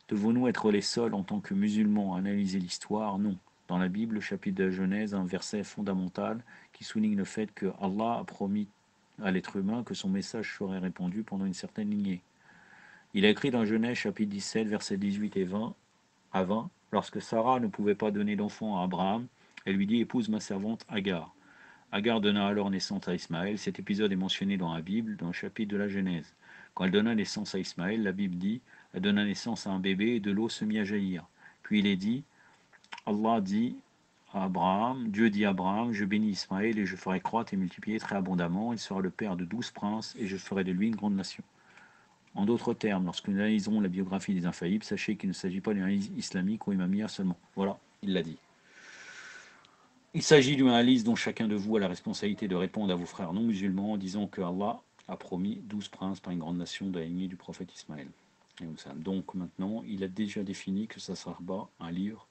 Devons-nous être les seuls en tant que musulmans à analyser l'histoire? Non. Dans la Bible, le chapitre de la Genèse, un verset fondamental qui souligne le fait que Allah a promis à l'être humain que son message serait répandu pendant une certaine lignée. Il a écrit dans Genèse chapitre 17, versets 18 et 20 à 20, lorsque Sarah ne pouvait pas donner d'enfant à Abraham, elle lui dit « Épouse ma servante Agar ». Agar donna alors naissance à Ismaël. Cet épisode est mentionné dans la Bible, dans le chapitre de la Genèse. Quand elle donna naissance à Ismaël, la Bible dit « Elle donna naissance à un bébé et de l'eau se mit à jaillir ». Puis il est dit « Allah dit à Abraham, Dieu dit à Abraham, je bénis Ismaël et je ferai croître et multiplier très abondamment. Il sera le père de 12 princes et je ferai de lui une grande nation. » En d'autres termes, lorsque nous analyserons la biographie des infaillibles, sachez qu'il ne s'agit pas d'une analyse islamique ou imamia seulement. Voilà, il l'a dit. Il s'agit d'une analyse dont chacun de vous a la responsabilité de répondre à vos frères non musulmans en disant que Allah a promis 12 princes par une grande nation de la lignée du prophète Ismaël. Donc maintenant, il a déjà défini que ça sera pas un livre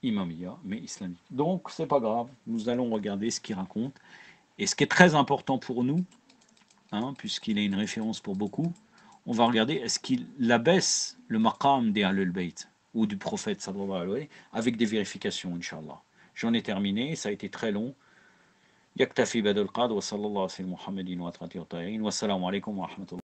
imamia, mais islamique. Donc c'est pas grave, nous allons regarder ce qu'il raconte. Et ce qui est très important pour nous, puisqu'il est une référence pour beaucoup, on va regarder est-ce qu'il abaisse le maqam des Ahlul Bayt ou du prophète sallallahu alayhi wa sallam avec des vérifications, Inch'Allah. J'en ai terminé, ça a été très long. Yaktafi badal qadr wa sallallahu alayhi wa sallam Muhammadin wa atrati wa ta'irin wa salamu alaykum wa rahmatullah.